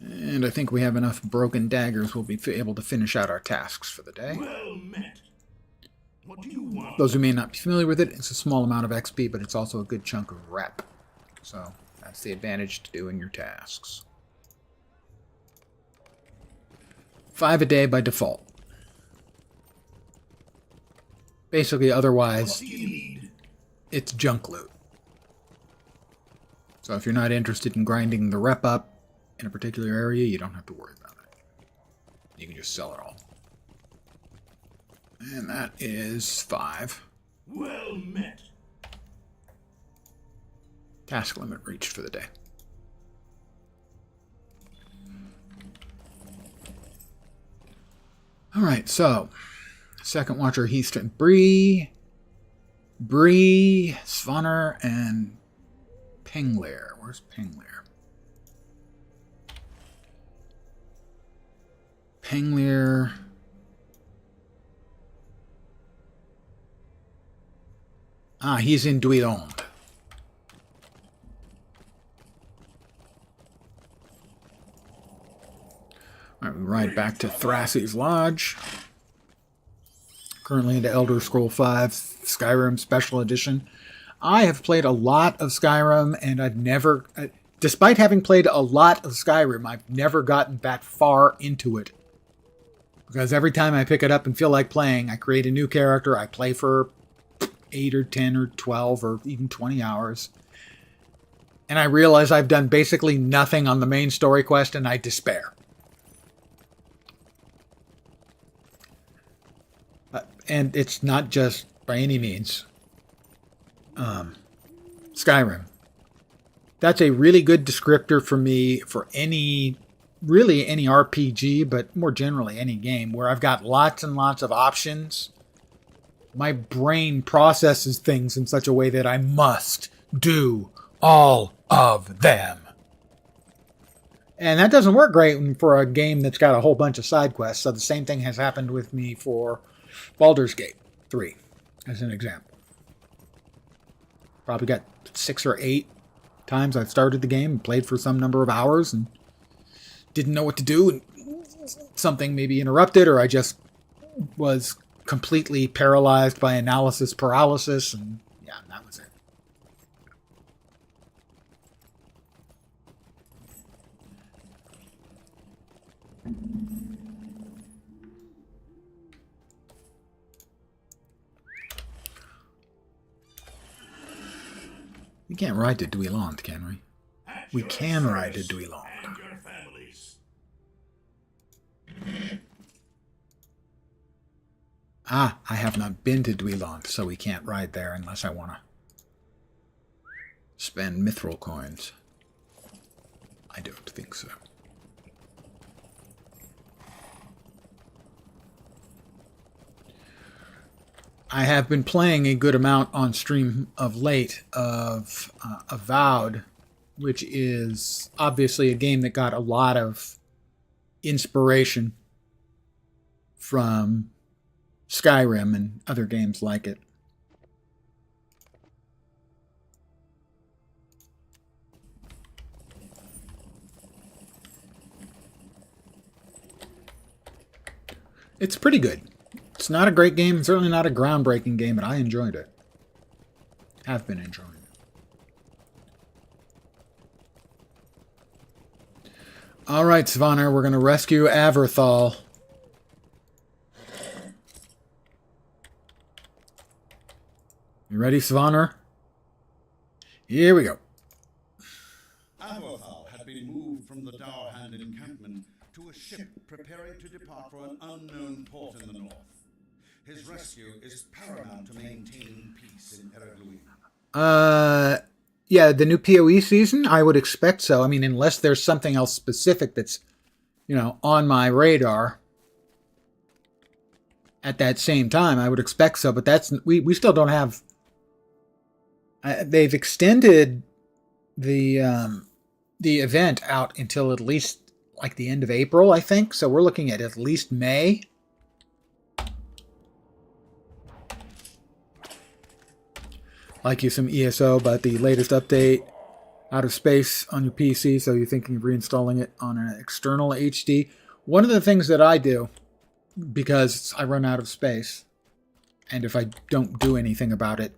Speaker 1: And I think we have enough broken daggers. We'll be able to finish out our tasks for the day.
Speaker 4: Well met. What do you want?
Speaker 1: Those who may not be familiar with it, it's a small amount of XP, but it's also a good chunk of rep. So that's the advantage to doing your tasks. 5 a day by default. Basically, otherwise,
Speaker 4: What do you need?
Speaker 1: it's junk loot. So if you're not interested in grinding the rep up in a particular area, you don't have to worry about it. You can just sell it all. And that is 5.
Speaker 4: Well met.
Speaker 1: Task limit reached for the day. Alright, so second watcher Heaston. Bree, Svanner, and Penglair. Where's Penglair? Penglair. Ah, he's in Duilond. Alright, we ride back to Thrassy's Lodge. Currently into Elder Scroll V Skyrim Special Edition. I have played a lot of Skyrim, and I've never, despite having played a lot of Skyrim, I've never gotten that far into it. Because every time I pick it up and feel like playing, I create a new character, I play for 8 or 10 or 12 or even 20 hours. And I realize I've done basically nothing on the main story quest, and I despair. And it's not just by any means Skyrim. That's a really good descriptor for me for any RPG, but more generally any game where I've got lots and lots of options. My brain processes things in such a way that I must do all of them. And that doesn't work great for a game that's got a whole bunch of side quests. So the same thing has happened with me for Baldur's Gate 3, as an example. Probably got 6 or 8 times I've started the game and played for some number of hours and didn't know what to do, and something maybe interrupted, or I just was completely paralyzed by analysis paralysis, and yeah, that was it. We can't ride to Duilond, can we? We can ride to Duilond.
Speaker 4: And your families.
Speaker 1: Ah, I have not been to Duilond, so we can't ride there unless I want to spend mithril coins. I don't think so. I have been playing a good amount on stream of late of Avowed, which is obviously a game that got a lot of inspiration from Skyrim and other games like it. It's pretty good. It's not a great game, certainly not a groundbreaking game, but I enjoyed it. Have been enjoying it. Alright, Svanner, we're going to rescue Averthal. You ready, Svanner? Here we go.
Speaker 3: Aberthal had been moved from the Dowerhand encampment to a ship preparing to depart for an unknown port in the north. His rescue is paramount to maintaining peace in Eredluin.
Speaker 1: Yeah, the new PoE season? I would expect so. I mean, unless there's something else specific that's, on my radar at that same time, I would expect so. But that's we still don't have. They've extended the event out until at least like the end of April, I think. So we're looking at least May. Like you some ESO, but the latest update out of space on your PC, so you're thinking of reinstalling it on an external HD. One of the things that I do, because I run out of space, and if I don't do anything about it,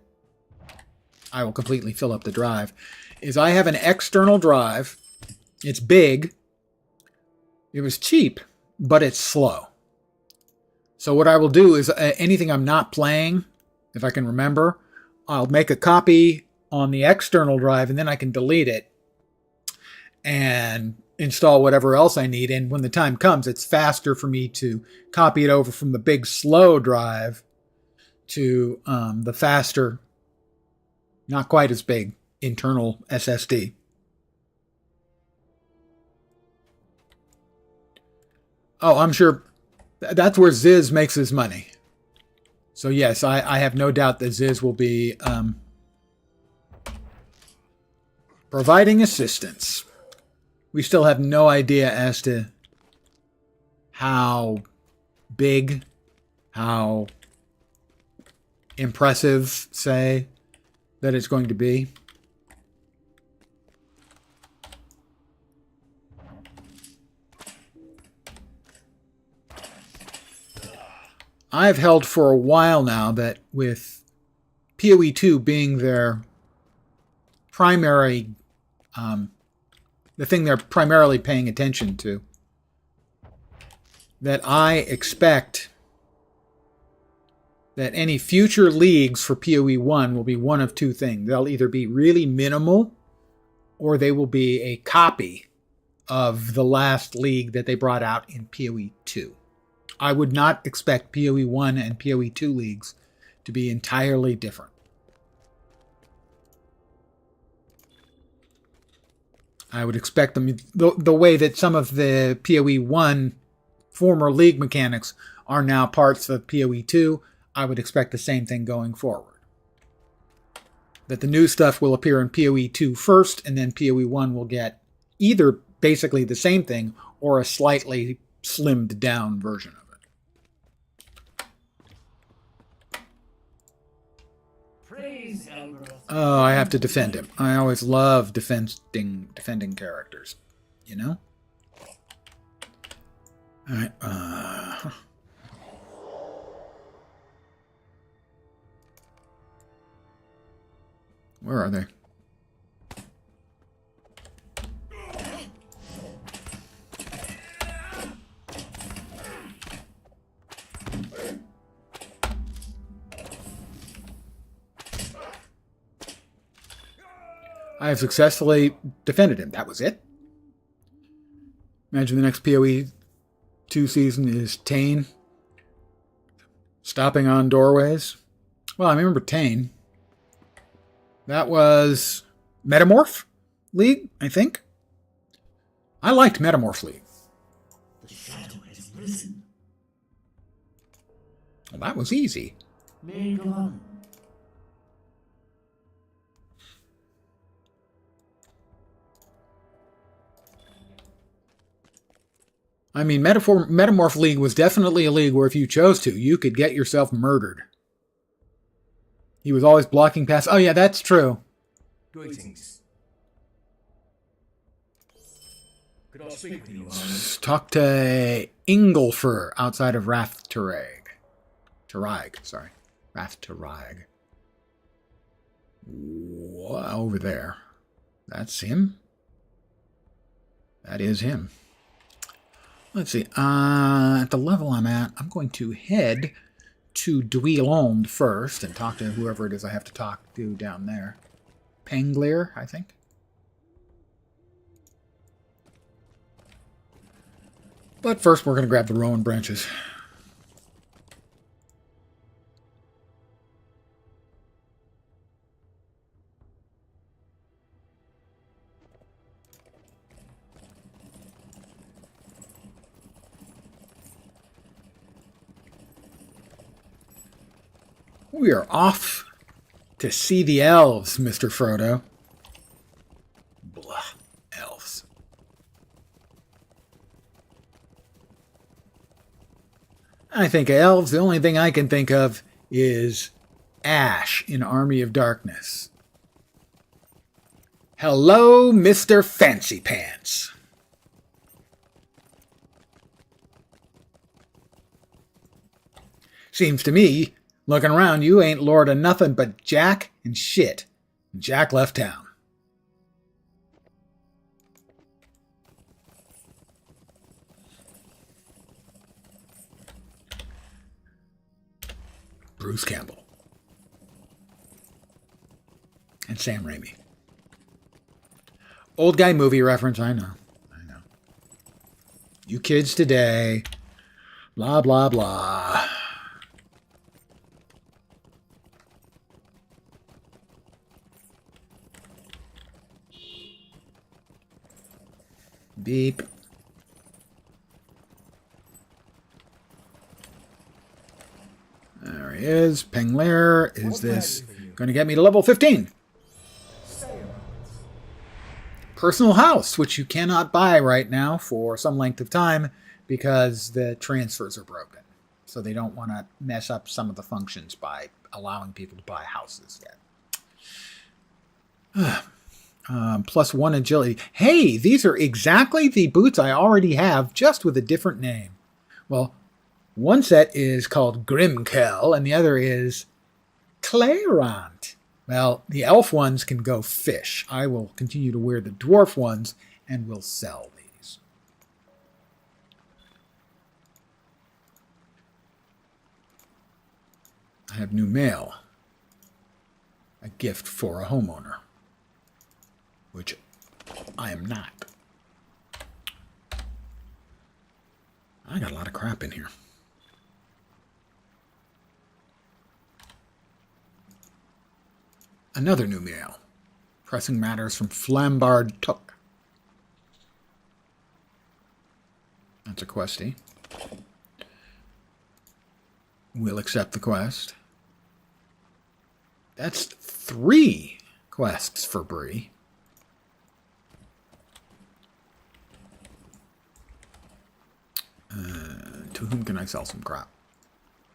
Speaker 1: I will completely fill up the drive, is I have an external drive. It's big. It was cheap, but it's slow. So what I will do is anything I'm not playing, if I can remember, I'll make a copy on the external drive, and then I can delete it and install whatever else I need. And when the time comes, it's faster for me to copy it over from the big slow drive to the faster, not quite as big, internal SSD. Oh, I'm sure that's where Ziz makes his money. So yes, I have no doubt that Ziz will be providing assistance. We still have no idea as to how big, how impressive, say, that it's going to be. I've held for a while now that with PoE 2 being their primary, the thing they're primarily paying attention to, that I expect that any future leagues for PoE 1 will be one of two things. They'll either be really minimal, or they will be a copy of the last league that they brought out in PoE 2. I would not expect PoE 1 and PoE 2 leagues to be entirely different. I would expect them, the way that some of the PoE 1 former league mechanics are now parts of PoE 2, I would expect the same thing going forward. That the new stuff will appear in PoE 2 first, and then PoE 1 will get either basically the same thing or a slightly slimmed down version of it. Oh, I have to defend him. I always love defending characters. You know? Alright, where are they? I have successfully defended him. That was it. Imagine the next PoE 2 season is Tain stopping on doorways. Well, I remember Tain. That was Metamorph League, I think. I liked Metamorph League.
Speaker 2: The shadow has risen.
Speaker 1: Well, that was easy.
Speaker 4: May go on.
Speaker 1: I mean, Metamorph League was definitely a league where if you chose to, you could get yourself murdered. He was always blocking past... Oh, yeah, that's true.
Speaker 2: Greetings. Could I speak with you, Arnold?
Speaker 1: Talk to Ingolfer outside of Rathtarag. Sorry. Rathtarag. Over there. That's him? That is him. Let's see. At the level I'm at, I'm going to head to Dweilond first and talk to whoever it is I have to talk to down there. Panglir, I think. But first we're going to grab the rowan branches. We are off to see the elves, Mr. Frodo. Blah, elves. I think elves, the only thing I can think of is Ash in Army of Darkness. Hello, Mr. Fancy Pants. Seems to me, looking around, you ain't lord of nothing but Jack and shit. Jack left town. Bruce Campbell. And Sam Raimi. Old guy movie reference, I know. You kids today, blah, blah, blah. Beep. There he is. Panglir. Is this going to get me to level 15? Personal house, which you cannot buy right now for some length of time because the transfers are broken. So they don't want to mess up some of the functions by allowing people to buy houses yet. +1 agility. Hey, these are exactly the boots I already have, just with a different name. Well, one set is called Grimkel, and the other is Clarant. Well, the elf ones can go fish. I will continue to wear the dwarf ones, and we'll sell these. I have new mail. A gift for a homeowner. Which I am not. I got a lot of crap in here. Another new mail. Pressing matters from Flambard Took. That's a questie. We'll accept the quest. That's 3 quests for Bree. To whom can I sell some crap?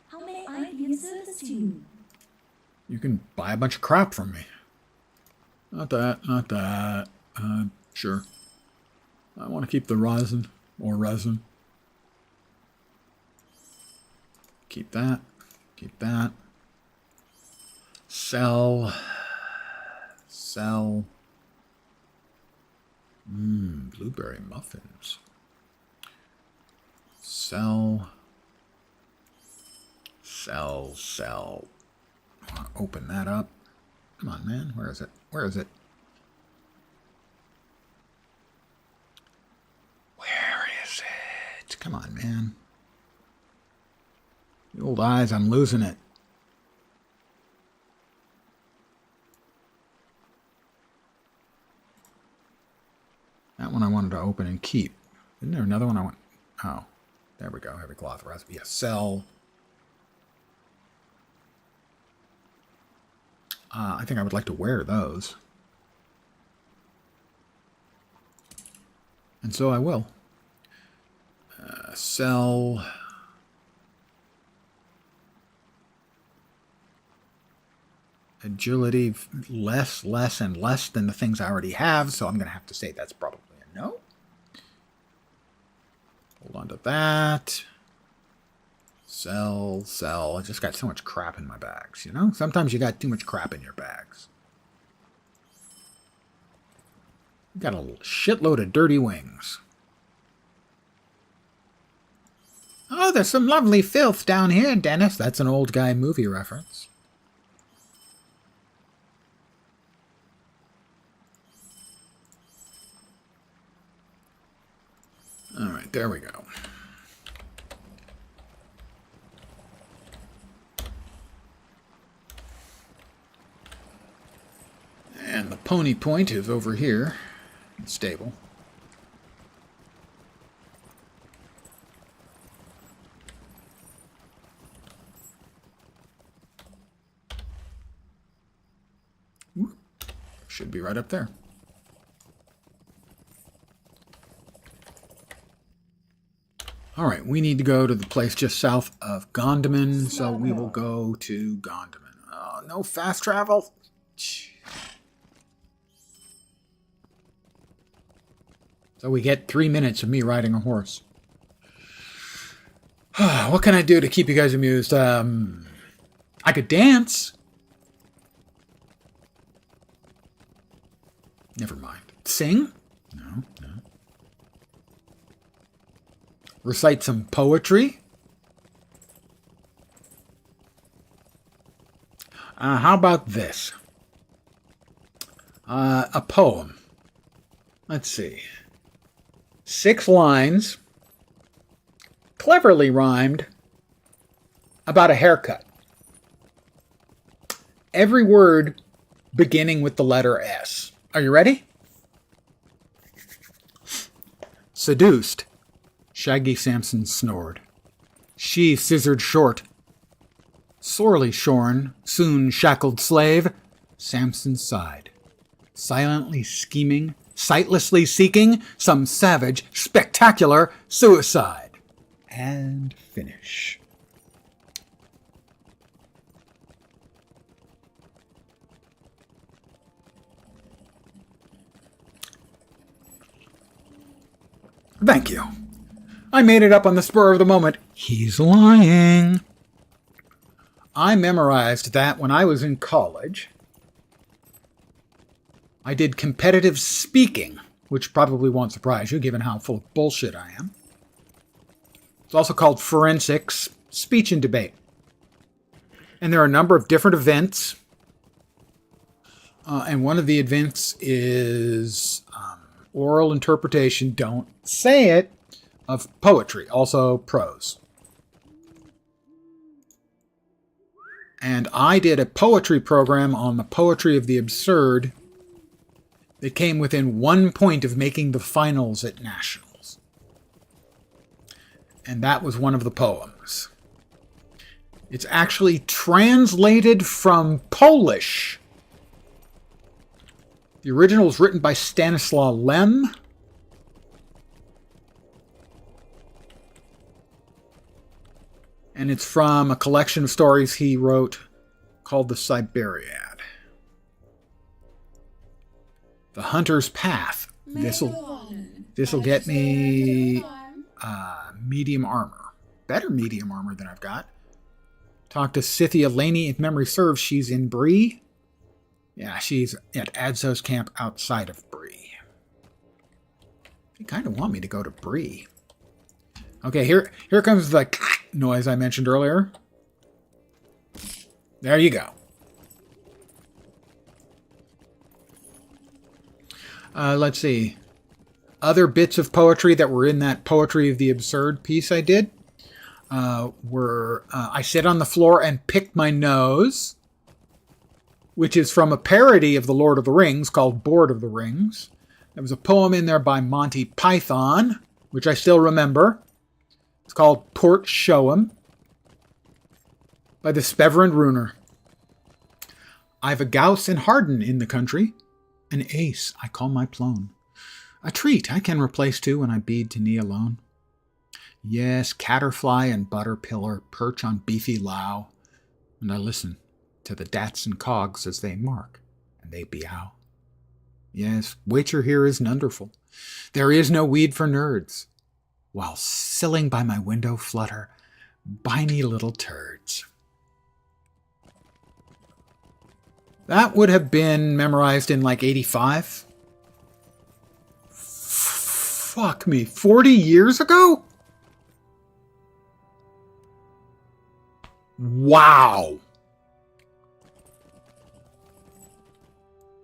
Speaker 5: How may I be of service to you?
Speaker 1: You can buy a bunch of crap from me. Not that. Sure. I want to keep the resin. Keep that. Sell. Blueberry muffins. Sell. Open that up. Come on, man. Where is it? Where is it? Come on, man. The old eyes, I'm losing it. That one I wanted to open and keep. Isn't there another one I want? Oh, there we go. Heavy cloth recipe. Yeah, sell. I think I would like to wear those. And so I will. Sell. Agility, less, and less than the things I already have, so I'm going to have to say that's probably a no. Hold on to that. Sell. I just got so much crap in my bags, you know? Sometimes you got too much crap in your bags. Got a shitload of dirty wings. Oh, there's some lovely filth down here, Dennis. That's an old guy movie reference. All right, there we go. And the pony point is over here in the stable. Should be right up there. All right, we need to go to the place just south of Gondaman, so we will go to Gondaman. Oh, no fast travel. So we get 3 minutes of me riding a horse. What can I do to keep you guys amused? I could dance. Never mind. Sing? No. Recite some poetry? How about this? A poem. Let's see. 6 lines, cleverly rhymed, about a haircut. Every word beginning with the letter S. Are you ready? Seduced. Shaggy Samson snored. She scissored short. Sorely shorn, soon shackled slave, Samson sighed. Silently scheming, sightlessly seeking some savage, spectacular suicide. And finish. Thank you. I made it up on the spur of the moment. He's lying. I memorized that when I was in college. I did competitive speaking, which probably won't surprise you given how full of bullshit I am. It's also called forensics, speech and debate. And there are a number of different events. And one of the events is oral interpretation, don't say it, of poetry, also prose. And I did a poetry program on the poetry of the absurd that came within 1 point of making the finals at nationals. And that was one of the poems. It's actually translated from Polish. The original was written by Stanislaw Lem. And it's from a collection of stories he wrote called The Siberiad. The Hunter's Path. This'll get me medium armor. Better medium armor than I've got. Talk to Scythia Laney. If memory serves, she's in Bree. Yeah, she's at Adzo's camp outside of Bree. They kind of want me to go to Bree. Okay, here comes the noise I mentioned earlier. There you go. Let's see. Other bits of poetry that were in that Poetry of the Absurd piece I did were I sit on the floor and pick my nose, which is from a parody of The Lord of the Rings called Board of the Rings. There was a poem in there by Monty Python, which I still remember. It's called Port Shoem by the Speverin Runer. I've a Gauss and Harden in the country. An ace I call my plone. A treat I can replace too when I bead to knee alone. Yes, caterfly and butterpillar perch on beefy low, and I listen to the dats and cogs as they mark, and they beow. Yes, Witcher here is wonderful. There is no weed for nerds, while silling by my window flutter biny little turds. That would have been memorized in like 85. Fuck me, 40 years ago? Wow.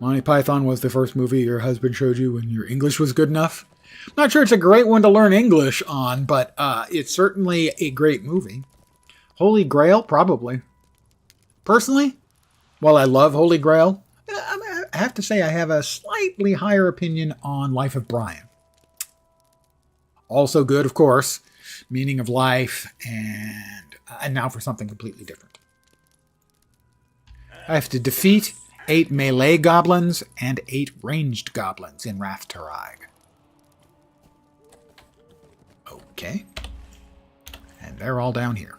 Speaker 1: Monty Python was the first movie your husband showed you when your English was good enough. I'm not sure it's a great one to learn English on, but it's certainly a great movie. Holy Grail, probably. Personally, while I love Holy Grail, I have to say I have a slightly higher opinion on Life of Brian. Also good, of course, Meaning of Life, and now for something completely different. I have to defeat 8 melee goblins and 8 ranged goblins in Rath Tarag. Okay. And they're all down here.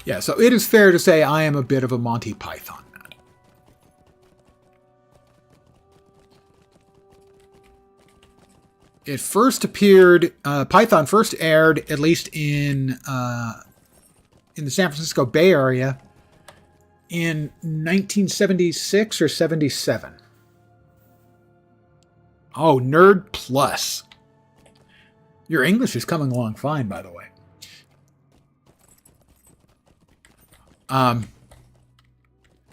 Speaker 1: Yeah, so it is fair to say I am a bit of a Monty Python nut. It first appeared, Python first aired, at least in the San Francisco Bay Area, in 1976 or 77. Oh, Nerd Plus. Your English is coming along fine, by the way.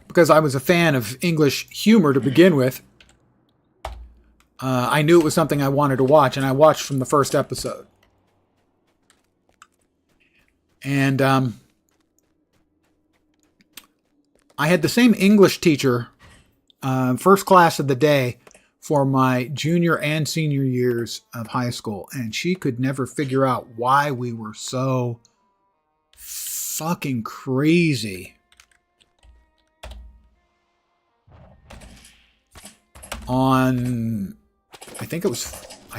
Speaker 1: Because I was a fan of English humor to begin with, I knew it was something I wanted to watch, and I watched from the first episode. And I had the same English teacher, first class of the day, for my junior and senior years of high school, and she could never figure out why we were so fucking crazy on, I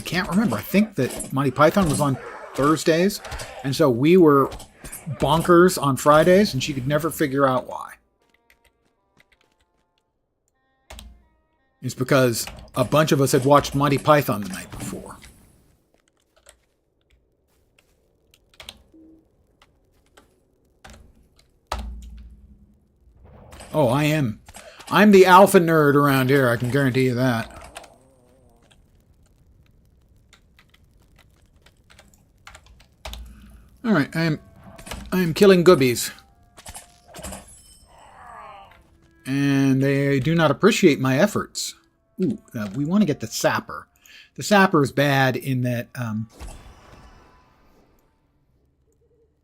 Speaker 1: can't remember. I think that Monty Python was on Thursdays, and so we were bonkers on Fridays, and she could never figure out why. It's because a bunch of us had watched Monty Python the night before. Oh, I'm the alpha nerd around here, I can guarantee you that. Alright, I'm killing goobies. And they do not appreciate my efforts. Ooh, we want to get the sapper. The sapper is bad in that,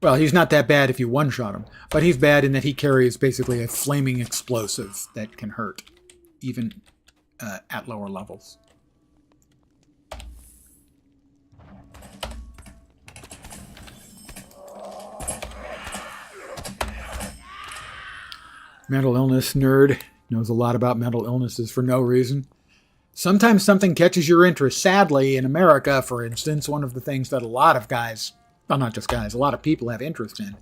Speaker 1: well, he's not that bad if you one-shot him, but he's bad in that he carries basically a flaming explosive that can hurt, even at lower levels. Mental illness nerd knows a lot about mental illnesses for no reason. Sometimes something catches your interest. Sadly, in America, for instance, one of the things that a lot of guys, well, not just guys, a lot of people have interest in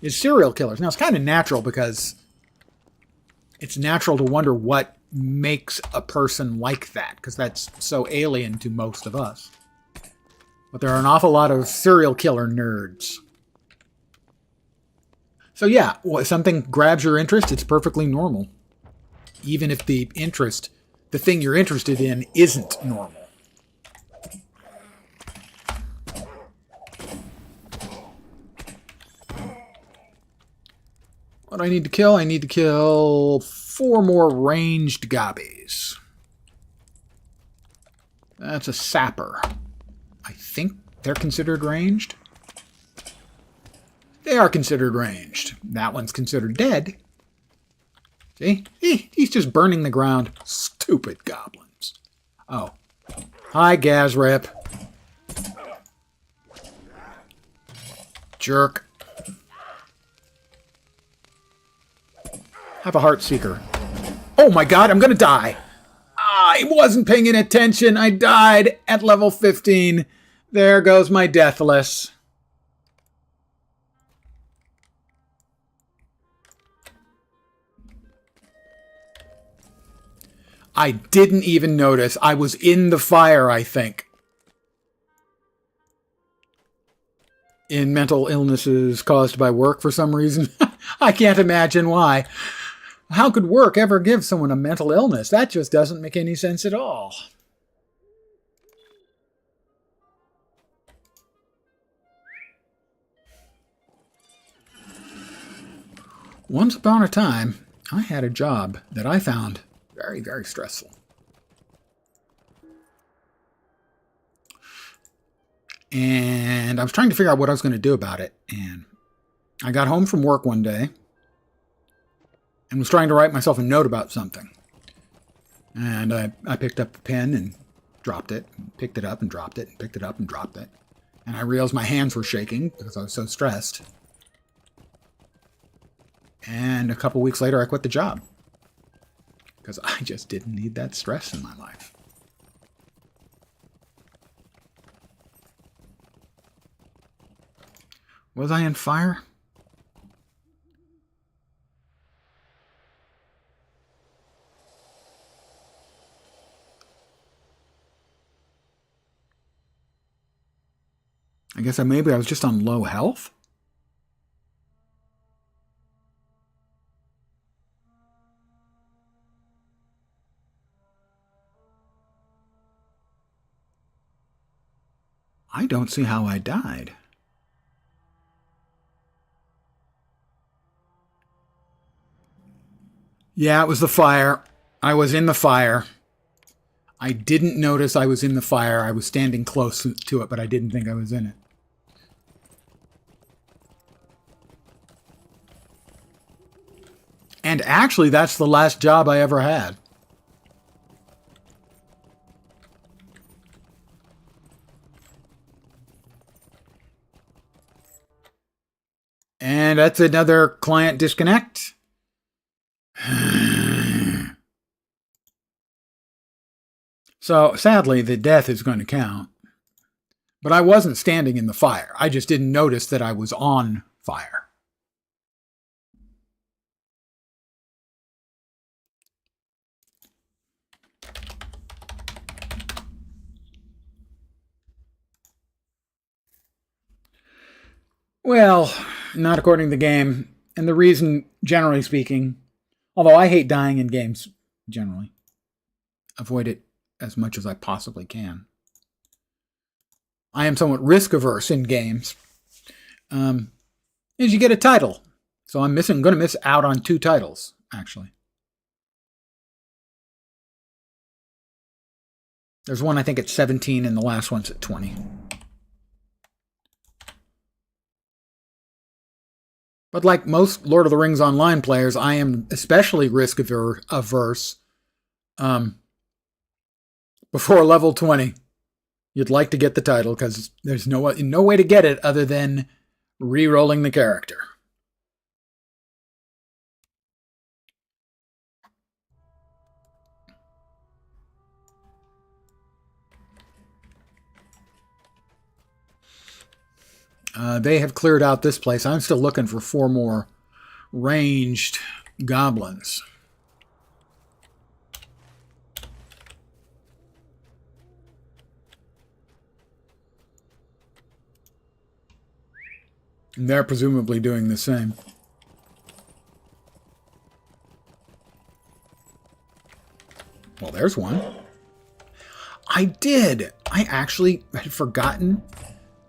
Speaker 1: is serial killers. Now, it's kind of natural because it's natural to wonder what makes a person like that, because that's so alien to most of us. But there are an awful lot of serial killer nerds. So yeah, if something grabs your interest, it's perfectly normal. Even if the thing you're interested in isn't normal. What do I need to kill? I need to kill 4 more ranged gobbies. That's a sapper. I think they're considered ranged. They are considered ranged. That one's considered dead. See? He's just burning the ground. Stupid goblins. Oh. Hi, Gazrep. Jerk. Have a heart seeker. Oh my god, I'm gonna die. I wasn't paying any attention. I died at level 15. There goes my deathless. I didn't even notice. I was in the fire, I think. In mental illnesses caused by work for some reason. I can't imagine why. How could work ever give someone a mental illness? That just doesn't make any sense at all. Once upon a time, I had a job that I found very, very stressful. And I was trying to figure out what I was going to do about it. And I got home from work one day and was trying to write myself a note about something. And I picked up the pen and dropped it, picked it up and dropped it, and picked it up and dropped it. And I realized my hands were shaking because I was so stressed. And a couple weeks later, I quit the job. Because I just didn't need that stress in my life. Was I in fire? I guess maybe I was just on low health? I don't see how I died. Yeah, it was the fire. I was in the fire. I didn't notice I was in the fire. I was standing close to it, but I didn't think I was in it. And actually, that's the last job I ever had. And that's another client disconnect. So, sadly, the death is going to count. But I wasn't standing in the fire. I just didn't notice that I was on fire. Well, not according to the game. And the reason, generally speaking, although I hate dying in games, generally, avoid it as much as I possibly can. I am somewhat risk-averse in games. Is you get a title. So I'm going to miss out on 2 titles, actually. There's one, I think, at 17, and the last one's at 20. But like most Lord of the Rings Online players, I am especially risk-averse. Before level 20, you'd like to get the title because there's no way to get it other than re-rolling the character. They have cleared out this place. I'm still looking for 4 more ranged goblins. And they're presumably doing the same. Well, there's one. I actually had forgotten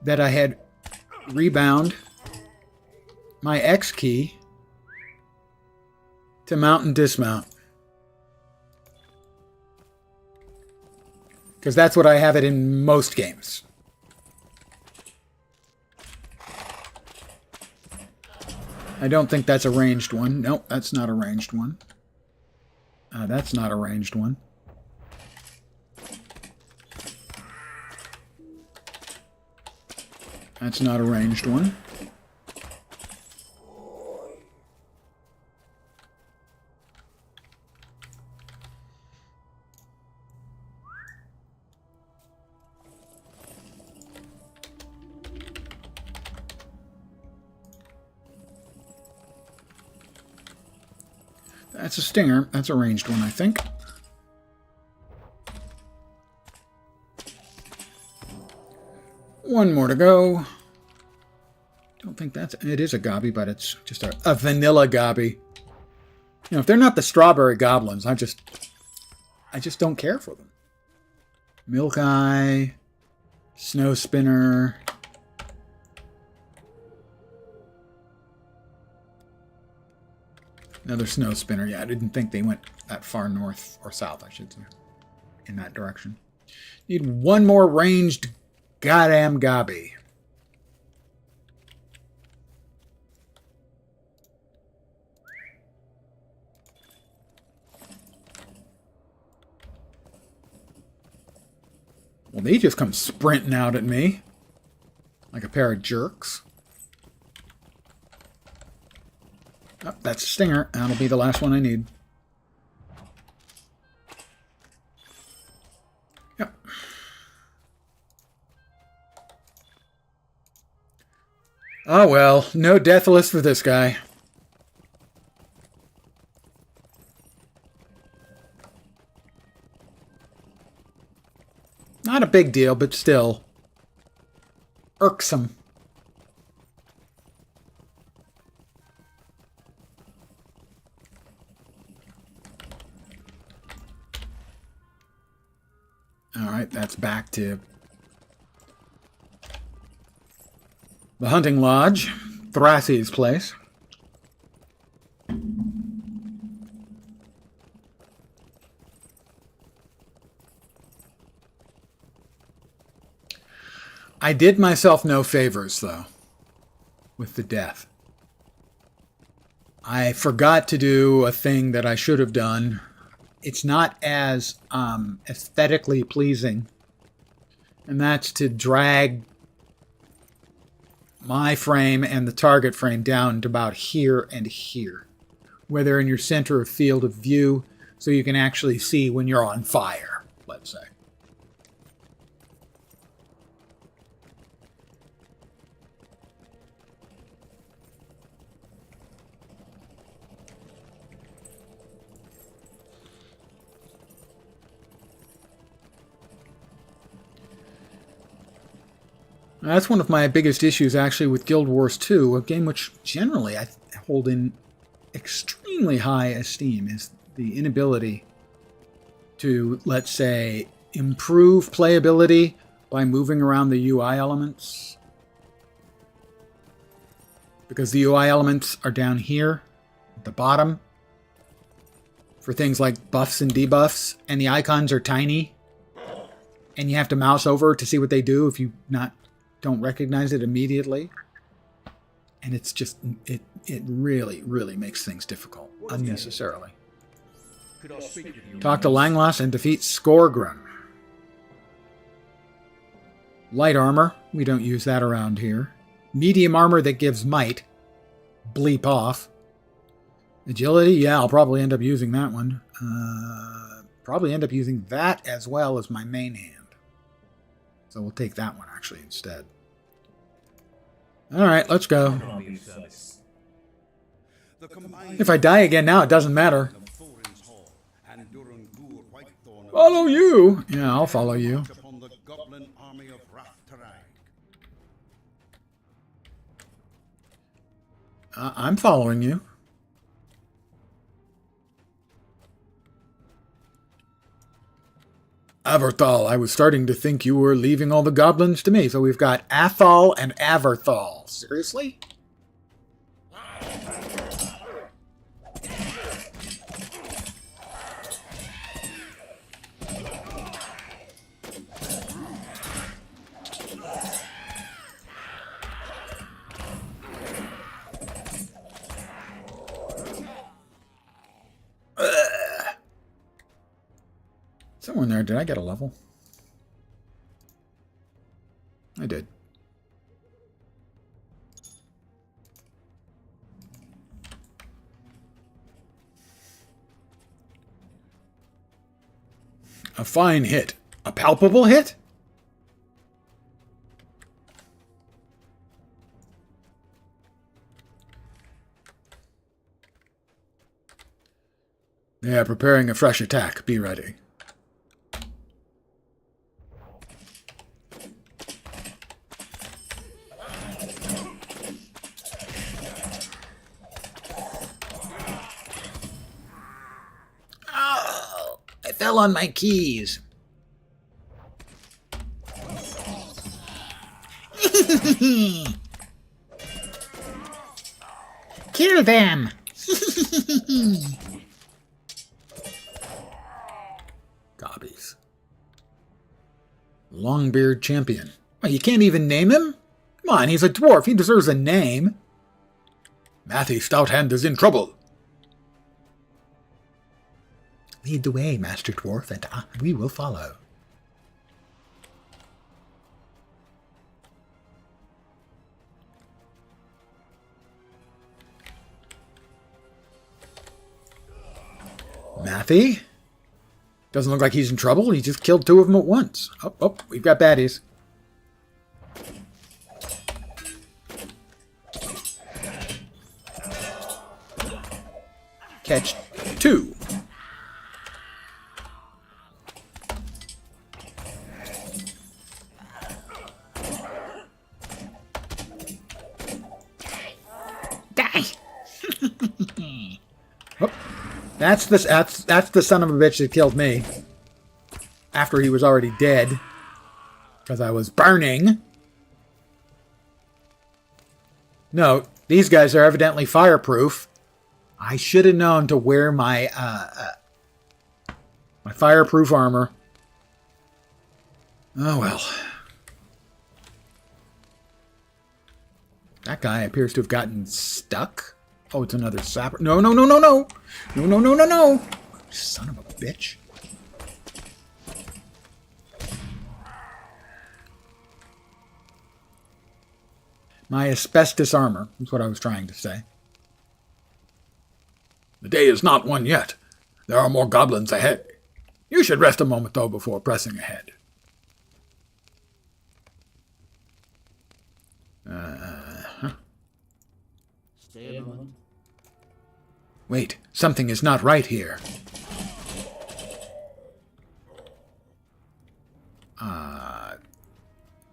Speaker 1: that I had rebound my X key to mount and dismount. Because that's what I have it in most games. I don't think that's a ranged one. Nope, that's not a ranged one. That's not a ranged one. That's not a ranged one. That's a stinger. That's a ranged one, I think. One more to go. Don't think that's... It is a gobby, but it's just a vanilla gobby. You know, if they're not the strawberry goblins, I just don't care for them. Milk Eye, Snow Spinner. Another Snow Spinner. Yeah, I didn't think they went that far north, or south, I should say, in that direction. Need one more ranged goddamn gobby. Well, they just come sprinting out at me like a pair of jerks. Oh, that's a stinger. That'll be the last one I need. Yep. Oh well, no deathless for this guy. Not a big deal, but still irksome. Alright, that's back to the hunting lodge, Thrassy's place. I did myself no favors, though, with the death. I forgot to do a thing that I should have done. It's not as aesthetically pleasing, and that's to drag my frame and the target frame down to about here and here, where they're in your center of field of view, so you can actually see when you're on fire, let's say. That's one of my biggest issues, actually, with Guild Wars 2, a game which generally I hold in extremely high esteem, is the inability to, let's say, improve playability by moving around the UI elements. Because the UI elements are down here, at the bottom, for things like buffs and debuffs, and the icons are tiny, and you have to mouse over to see what they do if you don't recognize it immediately. And it's just, it really, really makes things difficult, unnecessarily.
Speaker 2: Could I speak with you?
Speaker 1: Talk to Langloss and defeat Skorgrim. Light armor, we don't use that around here. Medium armor that gives might, bleep off. Agility, yeah, I'll probably end up using that one. Probably end up using that as well as my main hand. So we'll take that one actually instead. Alright, let's go.
Speaker 2: I'll be of service.
Speaker 3: The combined
Speaker 1: If I die again now, it doesn't matter.
Speaker 3: of Thorin's Hall and Durangur Whitethorn of
Speaker 1: Follow you! Yeah, I'll follow you.
Speaker 3: march upon the goblin army of Raththarag.
Speaker 1: I'm following you. Averthal, I was starting to think you were leaving all the goblins to me. So we've got Athal and Averthal. Seriously? Somewhere in there, did I get a level? I did. A fine hit. A palpable hit? They are preparing a fresh attack. Be ready. Oh, I fell on my keys. Kill them! Gobbies. Longbeard champion. Well, you can't even name him? Come on, he's a dwarf. He deserves a name. Matthew Stouthand is in trouble. Lead the way, Master Dwarf, and we will follow. Matthew? Doesn't look like he's in trouble. He just killed 2 of them at once. Oh, we've got baddies. Catch 2. Die! Oh. That's the son of a bitch that killed me. After he was already dead. Because I was burning. No, these guys are evidently fireproof. I should have known to wear my my fireproof armor. Oh well. That guy appears to have gotten stuck. Oh, it's another sapper. No. No. Son of a bitch. My asbestos armor is what I was trying to say. The day is not won yet. There are more goblins ahead. You should rest a moment, though, before pressing ahead.
Speaker 4: Stay a moment.
Speaker 1: Wait, something is not right here.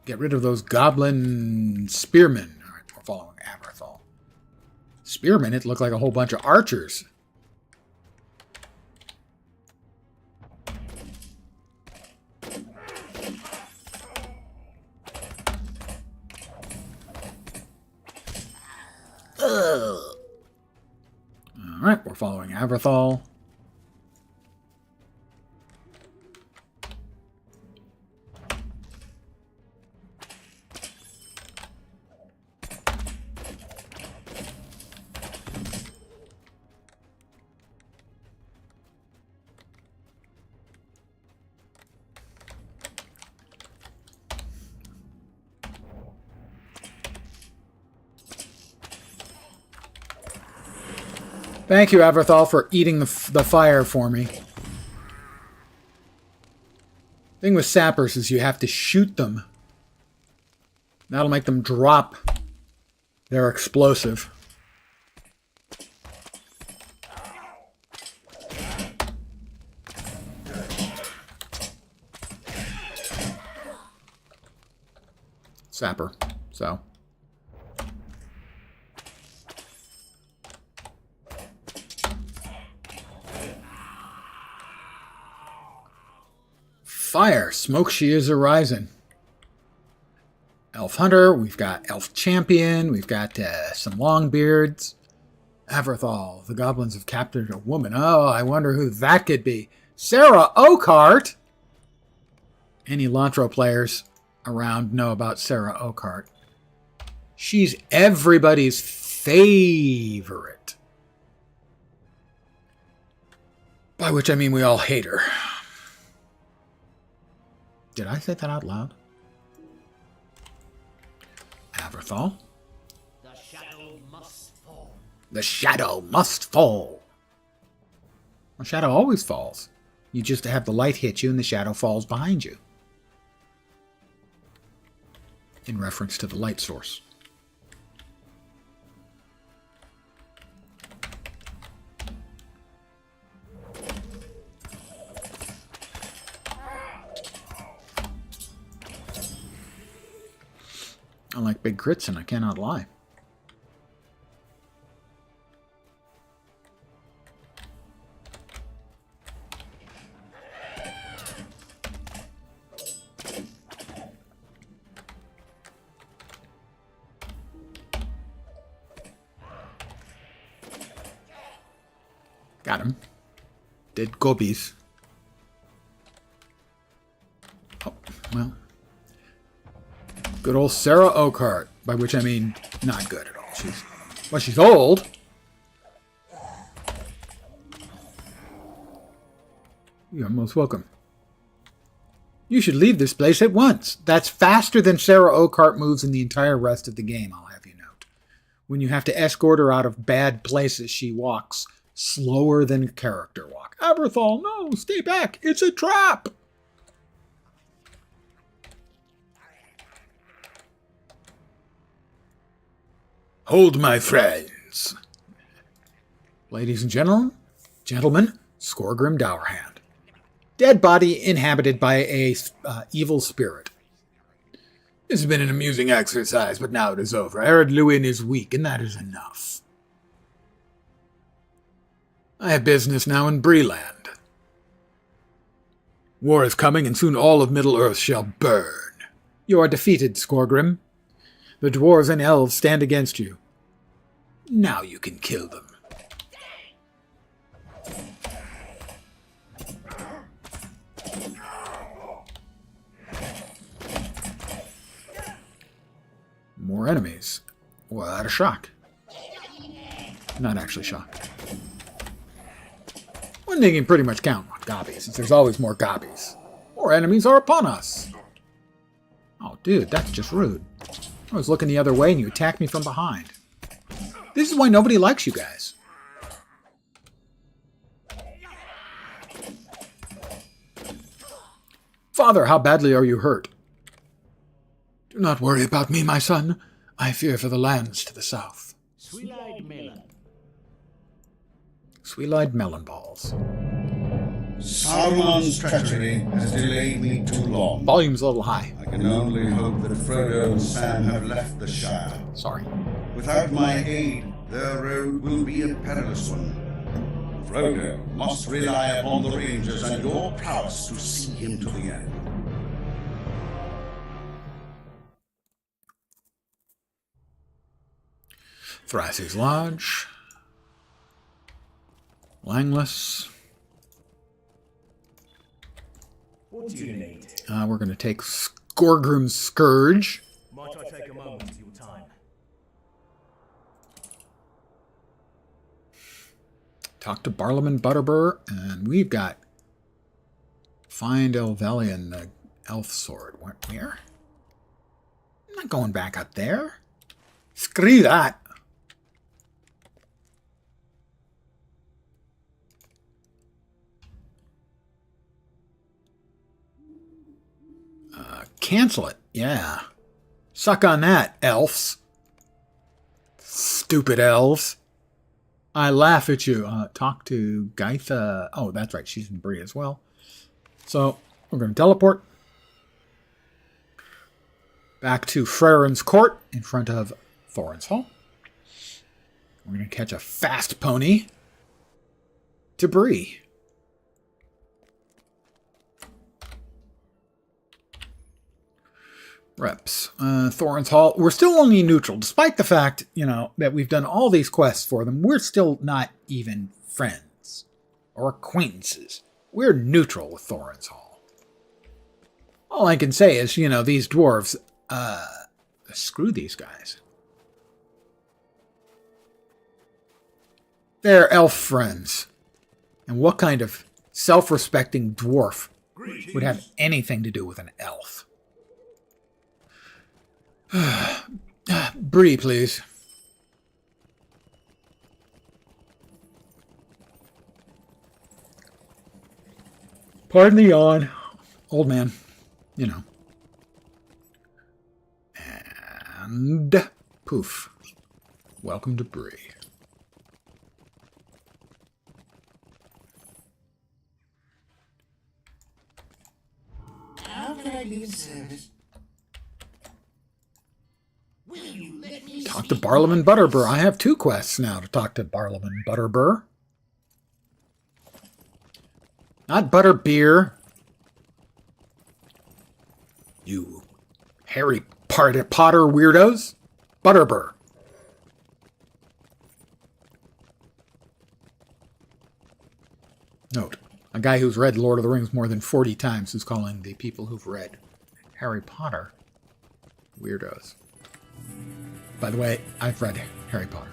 Speaker 1: Get rid of those goblin spearmen. All right, we're following Aberthal. Spearmen? It looked like a whole bunch of archers. Ugh. All right, we're following Aberthal. Thank you, Aberthal, for eating the fire for me. Thing with sappers is you have to shoot them. That'll make them drop their explosive. Sapper, so... Fire! Smoke shears are rising. Elf Hunter, we've got Elf Champion, we've got some Longbeards. Aberthal, the goblins have captured a woman. Oh, I wonder who that could be. Sarah Oakhart! Any LotRO players around know about Sarah Oakhart. She's everybody's favorite. By which I mean we all hate her. Did I say that out loud? Aberthal.
Speaker 4: The shadow must fall.
Speaker 1: The shadow must fall. The shadow always falls. You just have the light hit you and the shadow falls behind you. In reference to the light source. I like big crits, and I cannot lie. Got him. Dead gobies. Oh, well. Good old Sarah Oakhart, by which I mean not good at all. She's old. You're most welcome. You should leave this place at once. That's faster than Sarah Oakhart moves in the entire rest of the game, I'll have you note. When you have to escort her out of bad places, she walks slower than character walk. Aberthal, no, stay back. It's a trap. Hold, my friends. Ladies and gentlemen, Skorgrim Dourhand. Dead body inhabited by a evil spirit. This has been an amusing exercise, but now it is over. Ered Luin is weak, and that is enough. I have business now in Breeland. War is coming, and soon all of Middle-earth shall burn. You are defeated, Skorgrim. The dwarves and elves stand against you. Now you can kill them. More enemies. What a shock. Not actually shocked. One thing you can pretty much count on gobbies, since there's always more gobbies. More enemies are upon us. Oh, dude, that's just rude. I was looking the other way and you attacked me from behind. This is why nobody likes you guys. Father, how badly are you hurt? Do not worry about me, my son. I fear for the lands to the south.
Speaker 4: Sweet-eyed melon.
Speaker 1: Sweet-eyed melon balls.
Speaker 3: Saruman's treachery has delayed me too long.
Speaker 1: Volume's a little high.
Speaker 3: I can only hope that Frodo and Sam have left the Shire.
Speaker 1: Sorry.
Speaker 3: Without my aid, their road will be a perilous one. Frodo must rely upon the Rangers and your prowess to see him to the end.
Speaker 1: Thrasy's Lodge. Langless.
Speaker 2: What do you need?
Speaker 1: We're going to take Skorgrim's Scourge.
Speaker 2: Might I take a moment of your time?
Speaker 1: Talk to Barlaman Butterbur, and we've got Find Elvelion, the elf sword. Where? I'm not going back up there. Screw that. Cancel it. Yeah. Suck on that, elves. Stupid elves. I laugh at you. Talk to Gaitha. Oh, that's right. She's in Bree as well. So, we're going to teleport back to Freren's Court in front of Thorin's Hall. We're going to catch a fast pony to Bree. Reps. Thorin's Hall. We're still only neutral, despite the fact, that we've done all these quests for them. We're still not even friends or acquaintances. We're neutral with Thorin's Hall. All I can say is, these dwarves, screw these guys. They're elf friends. And what kind of self-respecting dwarf would have anything to do with an elf? Bree, please. Pardon the yawn. Old man. And poof. Welcome to Bree.
Speaker 4: How can I be of service?
Speaker 1: Talk to Barlaam Butterbur. I have 2 quests now to talk to Barlaam Butterbur. Not Butterbeer. You Harry Potter weirdos. Butterbur. Note, a guy who's read Lord of the Rings more than 40 times is calling the people who've read Harry Potter weirdos. By the way, I've read Harry Potter.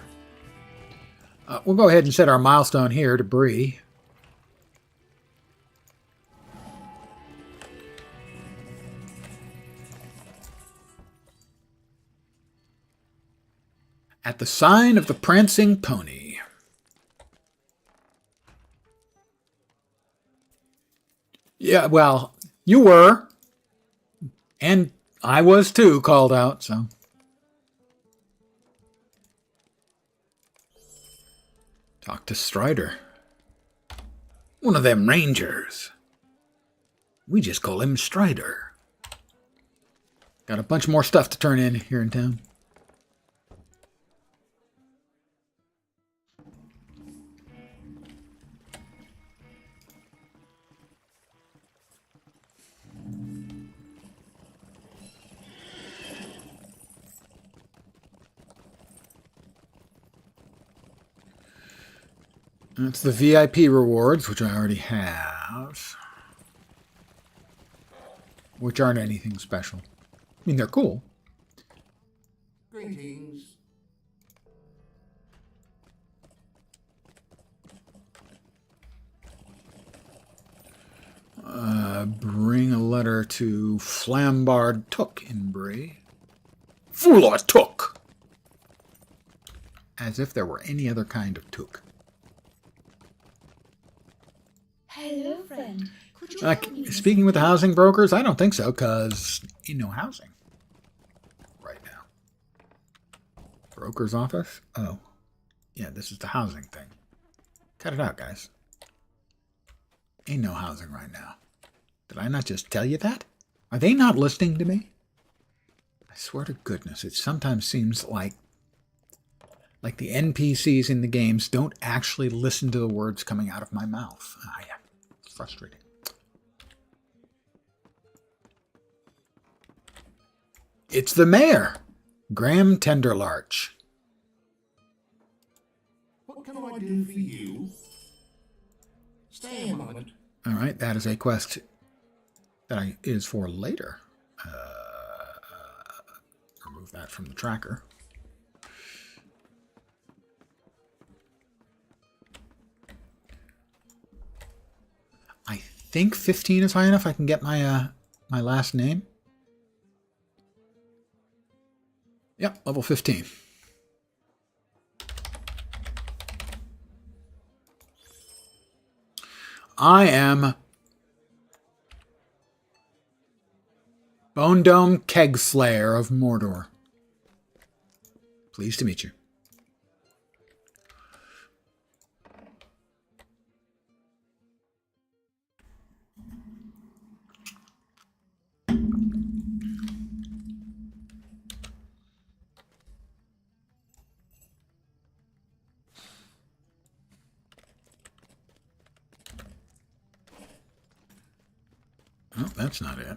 Speaker 1: We'll go ahead and set our milestone here to Bree. At the sign of the prancing pony. Yeah, well, you were. And I was too, called out, so. Talk to Strider. One of them rangers. We just call him Strider. Got a bunch more stuff to turn in here in town. That's the VIP rewards, which I already have. Which aren't anything special. I mean, they're cool.
Speaker 4: Greetings.
Speaker 1: Bring a letter to Flambard Took in Bray. Fula Took! As if there were any other kind of Took.
Speaker 5: Hello, friend. Could you help me?
Speaker 1: Speaking with the housing brokers, I don't think so, because ain't no housing right now. Broker's office? Oh. Yeah, this is the housing thing. Cut it out, guys. Ain't no housing right now. Did I not just tell you that? Are they not listening to me? I swear to goodness, it sometimes seems like the NPCs in the games don't actually listen to the words coming out of my mouth. Yeah. Frustrating. It's the mayor, Graham Tenderlarch.
Speaker 4: What can I do for you? Stay a moment.
Speaker 1: All right, that is a quest that is for later. Remove that from the tracker. I think 15 is high enough. I can get my my last name. Yep, level 15. I am Bone Dome Kegslayer of Mordor. Pleased to meet you. Oh, that's not it.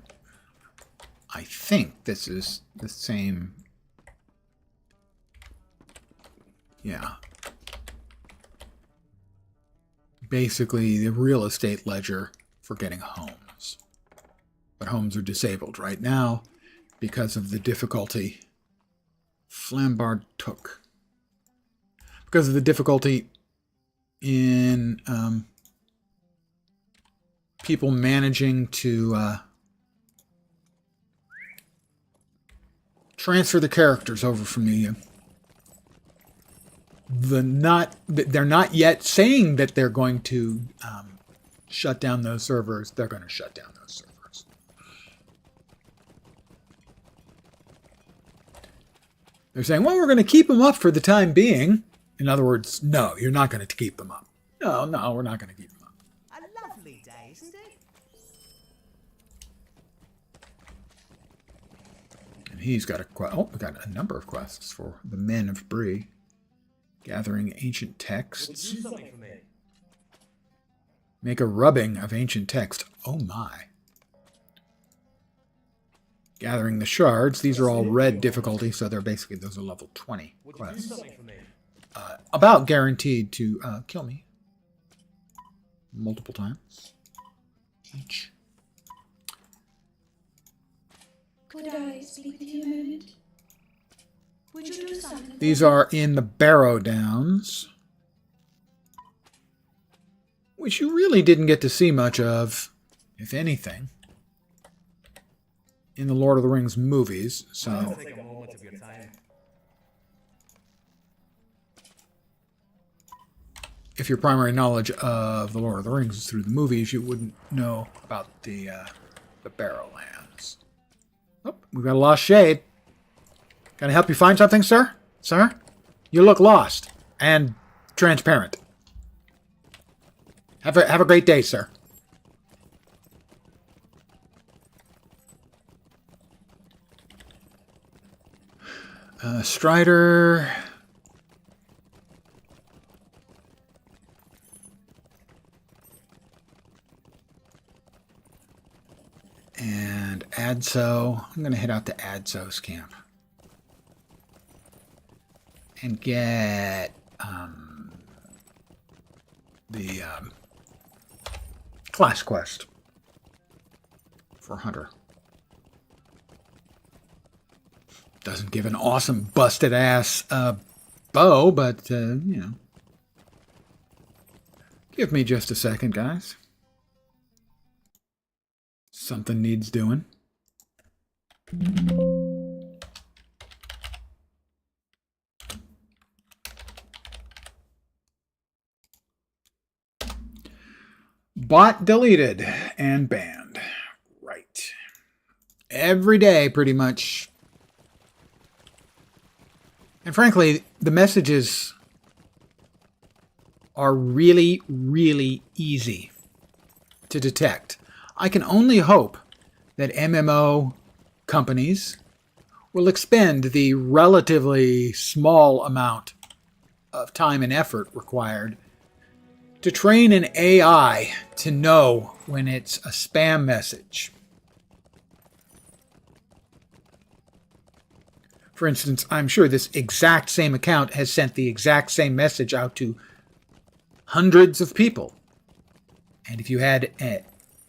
Speaker 1: I think this is the same. Yeah. Basically, the real estate ledger for getting homes. But homes are disabled right now because of the difficulty Flambard took. Because of the difficulty in people managing to transfer the characters over from they're not yet saying that they're going to shut down those servers. They're going to shut down those servers. They're saying, well, we're going to keep them up for the time being. In other words, no, you're not going to keep them up. No, we're not going to keep them up.
Speaker 2: A lovely day, isn't it?
Speaker 1: And he's got a quest. Oh, we got a number of quests for the Men of Bree. Gathering ancient texts.
Speaker 2: Do something for me.
Speaker 1: Make a rubbing of ancient text. Oh my. Gathering the shards. These are all red difficulty, so they're basically, those are level 20
Speaker 2: Would you do
Speaker 1: quests.
Speaker 2: something for me?
Speaker 1: About guaranteed to kill me. Multiple times. Each.
Speaker 5: Could I speak with you a moment? Would you do something?
Speaker 1: These are in the Barrow Downs, which you really didn't get to see much of, if anything, in the Lord of the Rings movies. So
Speaker 2: I'll take a moment of your time.
Speaker 1: if your primary knowledge of the Lord of the Rings is through the movies, you wouldn't know about the Barrowlands. Oh, we've got a lost shade. Can I help you find something, sir? Sir? You look lost and transparent. Have a great day, sir. Strider. And Adso. I'm going to head out to Adso's camp. And get the class quest for Hunter. Doesn't give an awesome busted ass bow, but you know. Give me just a second, guys. Something needs doing. Bot deleted and banned. Right. Every day, pretty much. And frankly, the messages are really, really easy to detect. I can only hope that MMO companies will expend the relatively small amount of time and effort required to train an AI to know when it's a spam message. For instance, I'm sure this exact same account has sent the exact same message out to hundreds of people. And if you had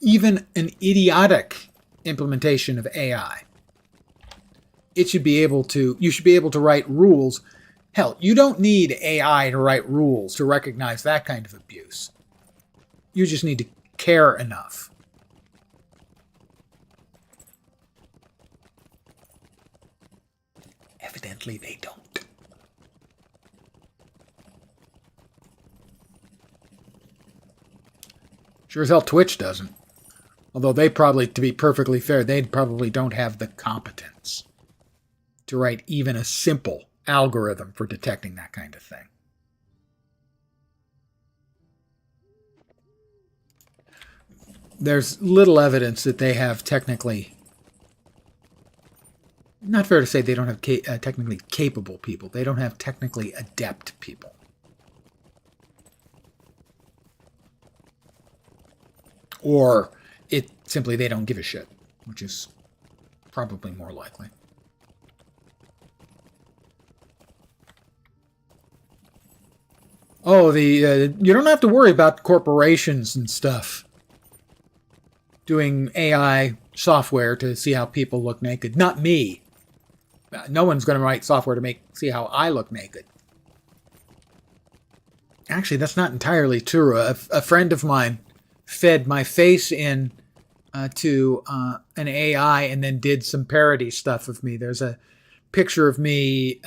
Speaker 1: even an idiotic implementation of AI, you should be able to write rules. Hell, you don't need AI to write rules to recognize that kind of abuse. You just need to care enough. Evidently, they don't. Sure as hell Twitch doesn't. Although they probably, to be perfectly fair, they probably don't have the competence to write even a simple algorithm for detecting that kind of thing. There's little evidence that they have technically... Not fair to say they don't have technically capable people. They don't have technically adept people. Or simply they don't give a shit, which is probably more likely. Oh, you don't have to worry about corporations and stuff doing AI software to see how people look naked. Not me. No one's going to write software to see how I look naked. Actually, that's not entirely true. A friend of mine fed my face in to an AI and then did some parody stuff of me. There's a picture of me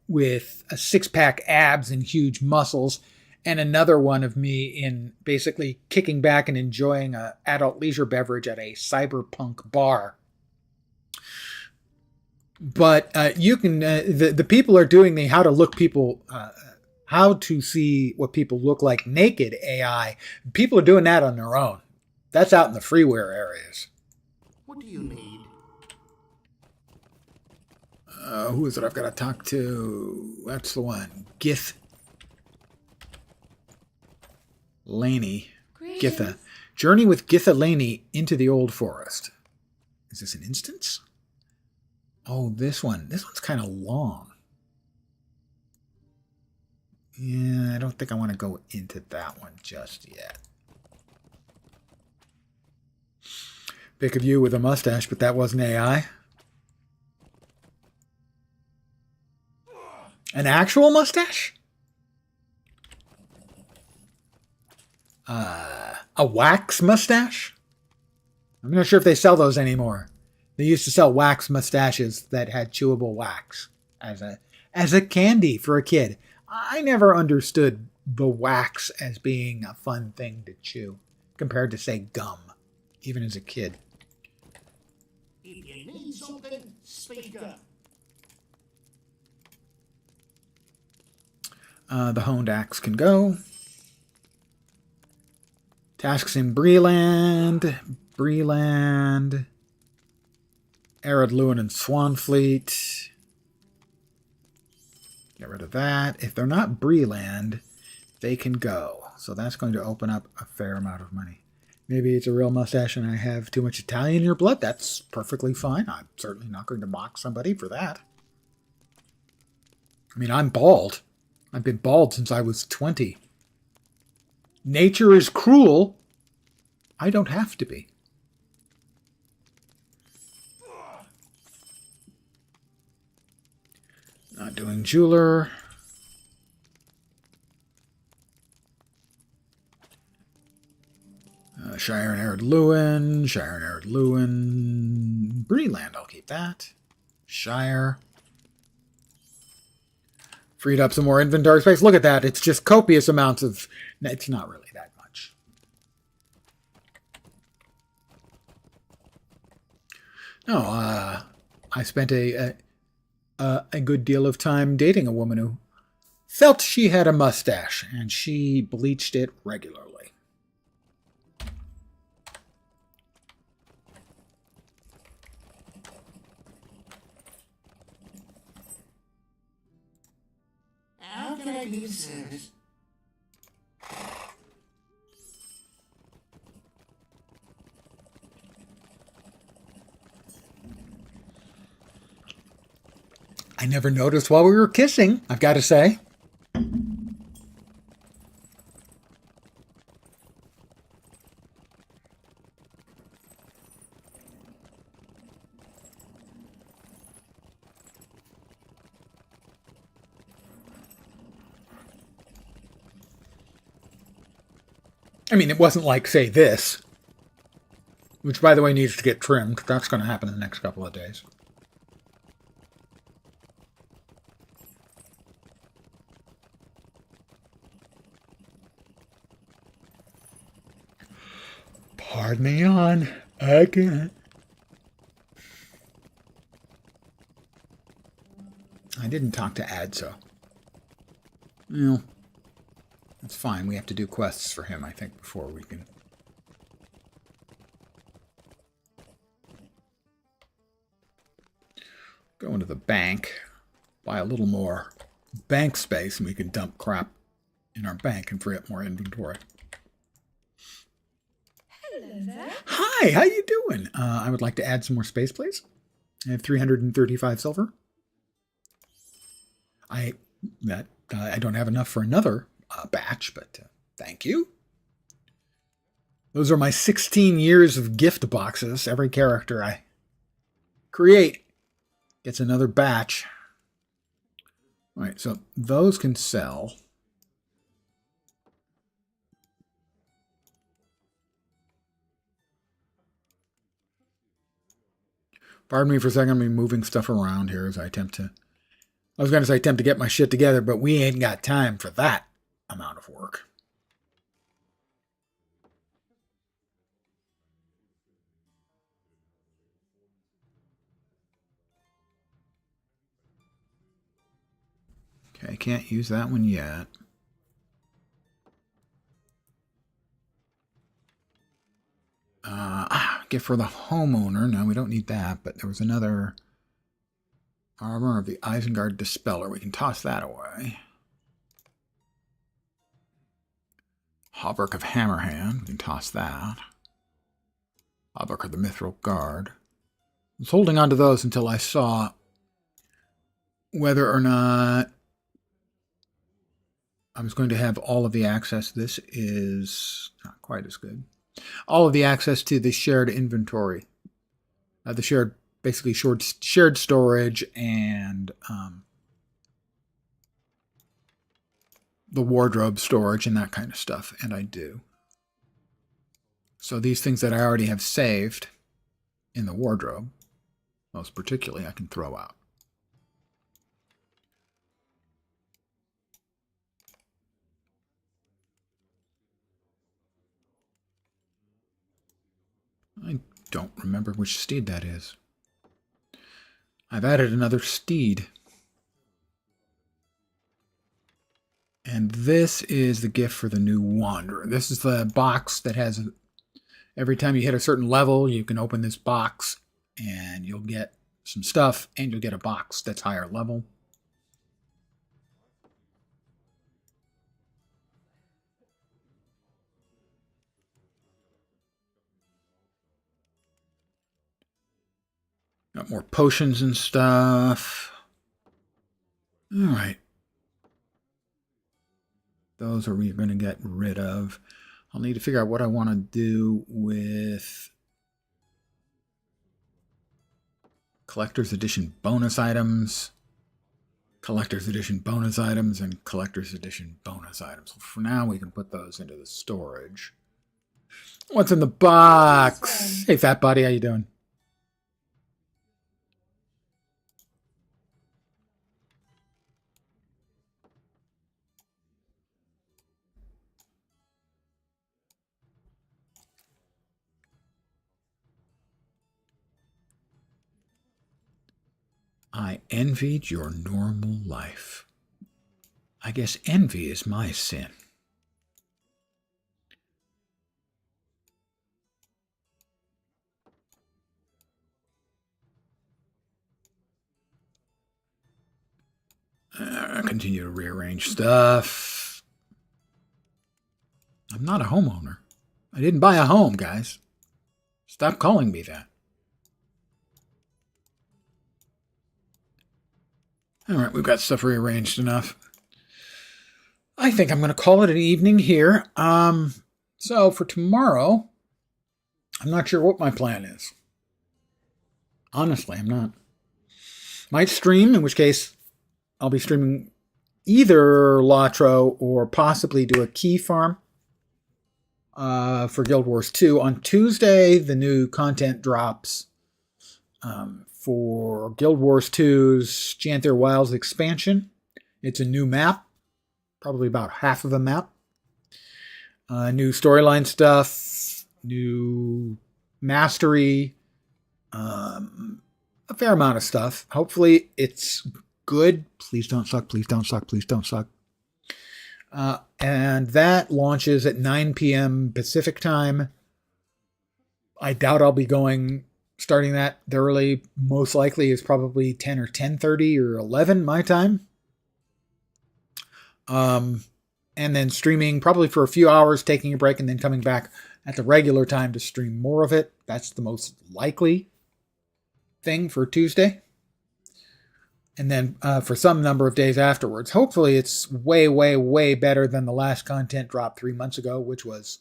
Speaker 1: with a six-pack abs and huge muscles, and another one of me in basically kicking back and enjoying an adult leisure beverage at a cyberpunk bar. But you can the people are doing the how to see what people look like naked AI. People are doing that on their own. That's out in the freeware areas.
Speaker 4: What do you need?
Speaker 1: Who is it I've got to talk to? That's the one. Laney. Githa. Journey with Githa Laney into the Old Forest. Is this an instance? Oh, this one. This one's kind of long. Yeah, I don't think I want to go into that one just yet. Pick of you with a mustache, but that wasn't AI. An actual mustache? A wax mustache? I'm not sure if they sell those anymore. They used to sell wax mustaches that had chewable wax as a candy for a kid. I never understood the wax as being a fun thing to chew compared to, say, gum, even as a kid.
Speaker 4: If you need something, speak up.
Speaker 1: The honed axe can go. Tasks in Breland. Arid Lewin and Swanfleet. Get rid of that. If they're not Breland, they can go. So that's going to open up a fair amount of money. Maybe it's a real mustache and I have too much Italian in your blood. That's perfectly fine. I'm certainly not going to mock somebody for that. I mean, I'm bald. I've been bald since I was 20. Nature is cruel. I don't have to be. Not doing jeweler. Shire and Arid Lewin. Breland, I'll keep that. Shire. Freed up some more inventory space. Look at that. It's just copious amounts of... It's not really that much. No, I spent a good deal of time dating a woman who felt she had a mustache, and she bleached it regularly.
Speaker 4: How can I be of service?
Speaker 1: I never noticed while we were kissing, I've got to say. I mean, it wasn't like, say, this, which, by the way, needs to get trimmed. That's going to happen in the next couple of days. Pardon me on again. I didn't talk to Ad, so... Well, it's fine. We have to do quests for him, I think, before we can... Go into the bank, buy a little more bank space, and we can dump crap in our bank and free up more inventory.
Speaker 5: Hello there.
Speaker 1: Hi, how you doing? I would like to add some more space, please. I have 335 silver. I don't have enough for another batch, but thank you. Those are my 16 years of gift boxes. Every character I create gets another batch. All right, so those can sell. Pardon me for a second. I'm moving stuff around here as I attempt to... I was going to say attempt to get my shit together, but we ain't got time for that amount of work. Okay, can't use that one yet. Gift for the homeowner. No, we don't need that, but there was another Armor of the Isengard Dispeller. We can toss that away. Hauberk of Hammerhand. We can toss that. Hauberk of the Mithril Guard. I was holding on to those until I saw whether or not I was going to have all of the access. This is not quite as good. All of the access to the shared inventory. The shared, basically shared storage and the wardrobe storage and that kind of stuff. And I do. So these things that I already have saved in the wardrobe, most particularly, I can throw out. I don't remember which steed that is. I've added another steed. And this is the gift for the new Wanderer. This is the box that has, every time you hit a certain level, you can open this box and you'll get some stuff and you'll get a box that's higher level. Got more potions and stuff. All right. Those are we're going to get rid of. I'll need to figure out what I want to do with Collector's Edition bonus items, Collector's Edition bonus items, and Collector's Edition bonus items. So for now, we can put those into the storage. What's in the box? Hey, fat body, how you doing? I envied your normal life. I guess envy is my sin. I continue to rearrange stuff. I'm not a homeowner. I didn't buy a home, guys. Stop calling me that. All right, we've got stuff rearranged enough. I think I'm going to call it an evening here. So for tomorrow, I'm not sure what my plan is. Honestly, I'm not. Might stream, in which case I'll be streaming either LotRO or possibly do a key farm for Guild Wars 2. On Tuesday, the new content drops for Guild Wars 2's Janther Wilds expansion. It's a new map, probably about half of a map. New storyline stuff, new mastery, a fair amount of stuff. Hopefully it's good. Please don't suck, please don't suck, please don't suck. And that launches at 9 p.m. Pacific time. I doubt I'll be starting that early. Most likely is probably 10 or 10:30 or 11 my time. And then streaming probably for a few hours, taking a break, and then coming back at the regular time to stream more of it. That's the most likely thing for Tuesday. And then for some number of days afterwards. Hopefully it's way, way, way better than the last content drop 3 months ago, which was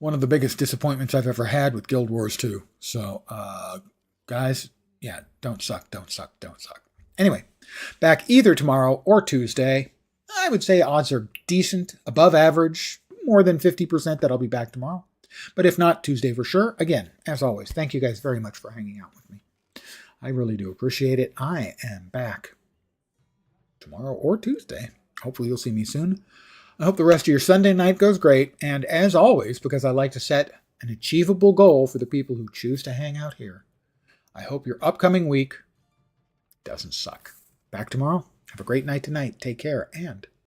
Speaker 1: one of the biggest disappointments I've ever had with Guild Wars 2. So, guys, yeah, don't suck, don't suck, don't suck. Anyway, back either tomorrow or Tuesday. I would say odds are decent, above average, more than 50% that I'll be back tomorrow. But if not, Tuesday for sure. Again, as always, thank you guys very much for hanging out with me. I really do appreciate it. I am back tomorrow or Tuesday. Hopefully you'll see me soon. I hope the rest of your Sunday night goes great. And as always, because I like to set an achievable goal for the people who choose to hang out here, I hope your upcoming week doesn't suck. Back tomorrow. Have a great night tonight. Take care and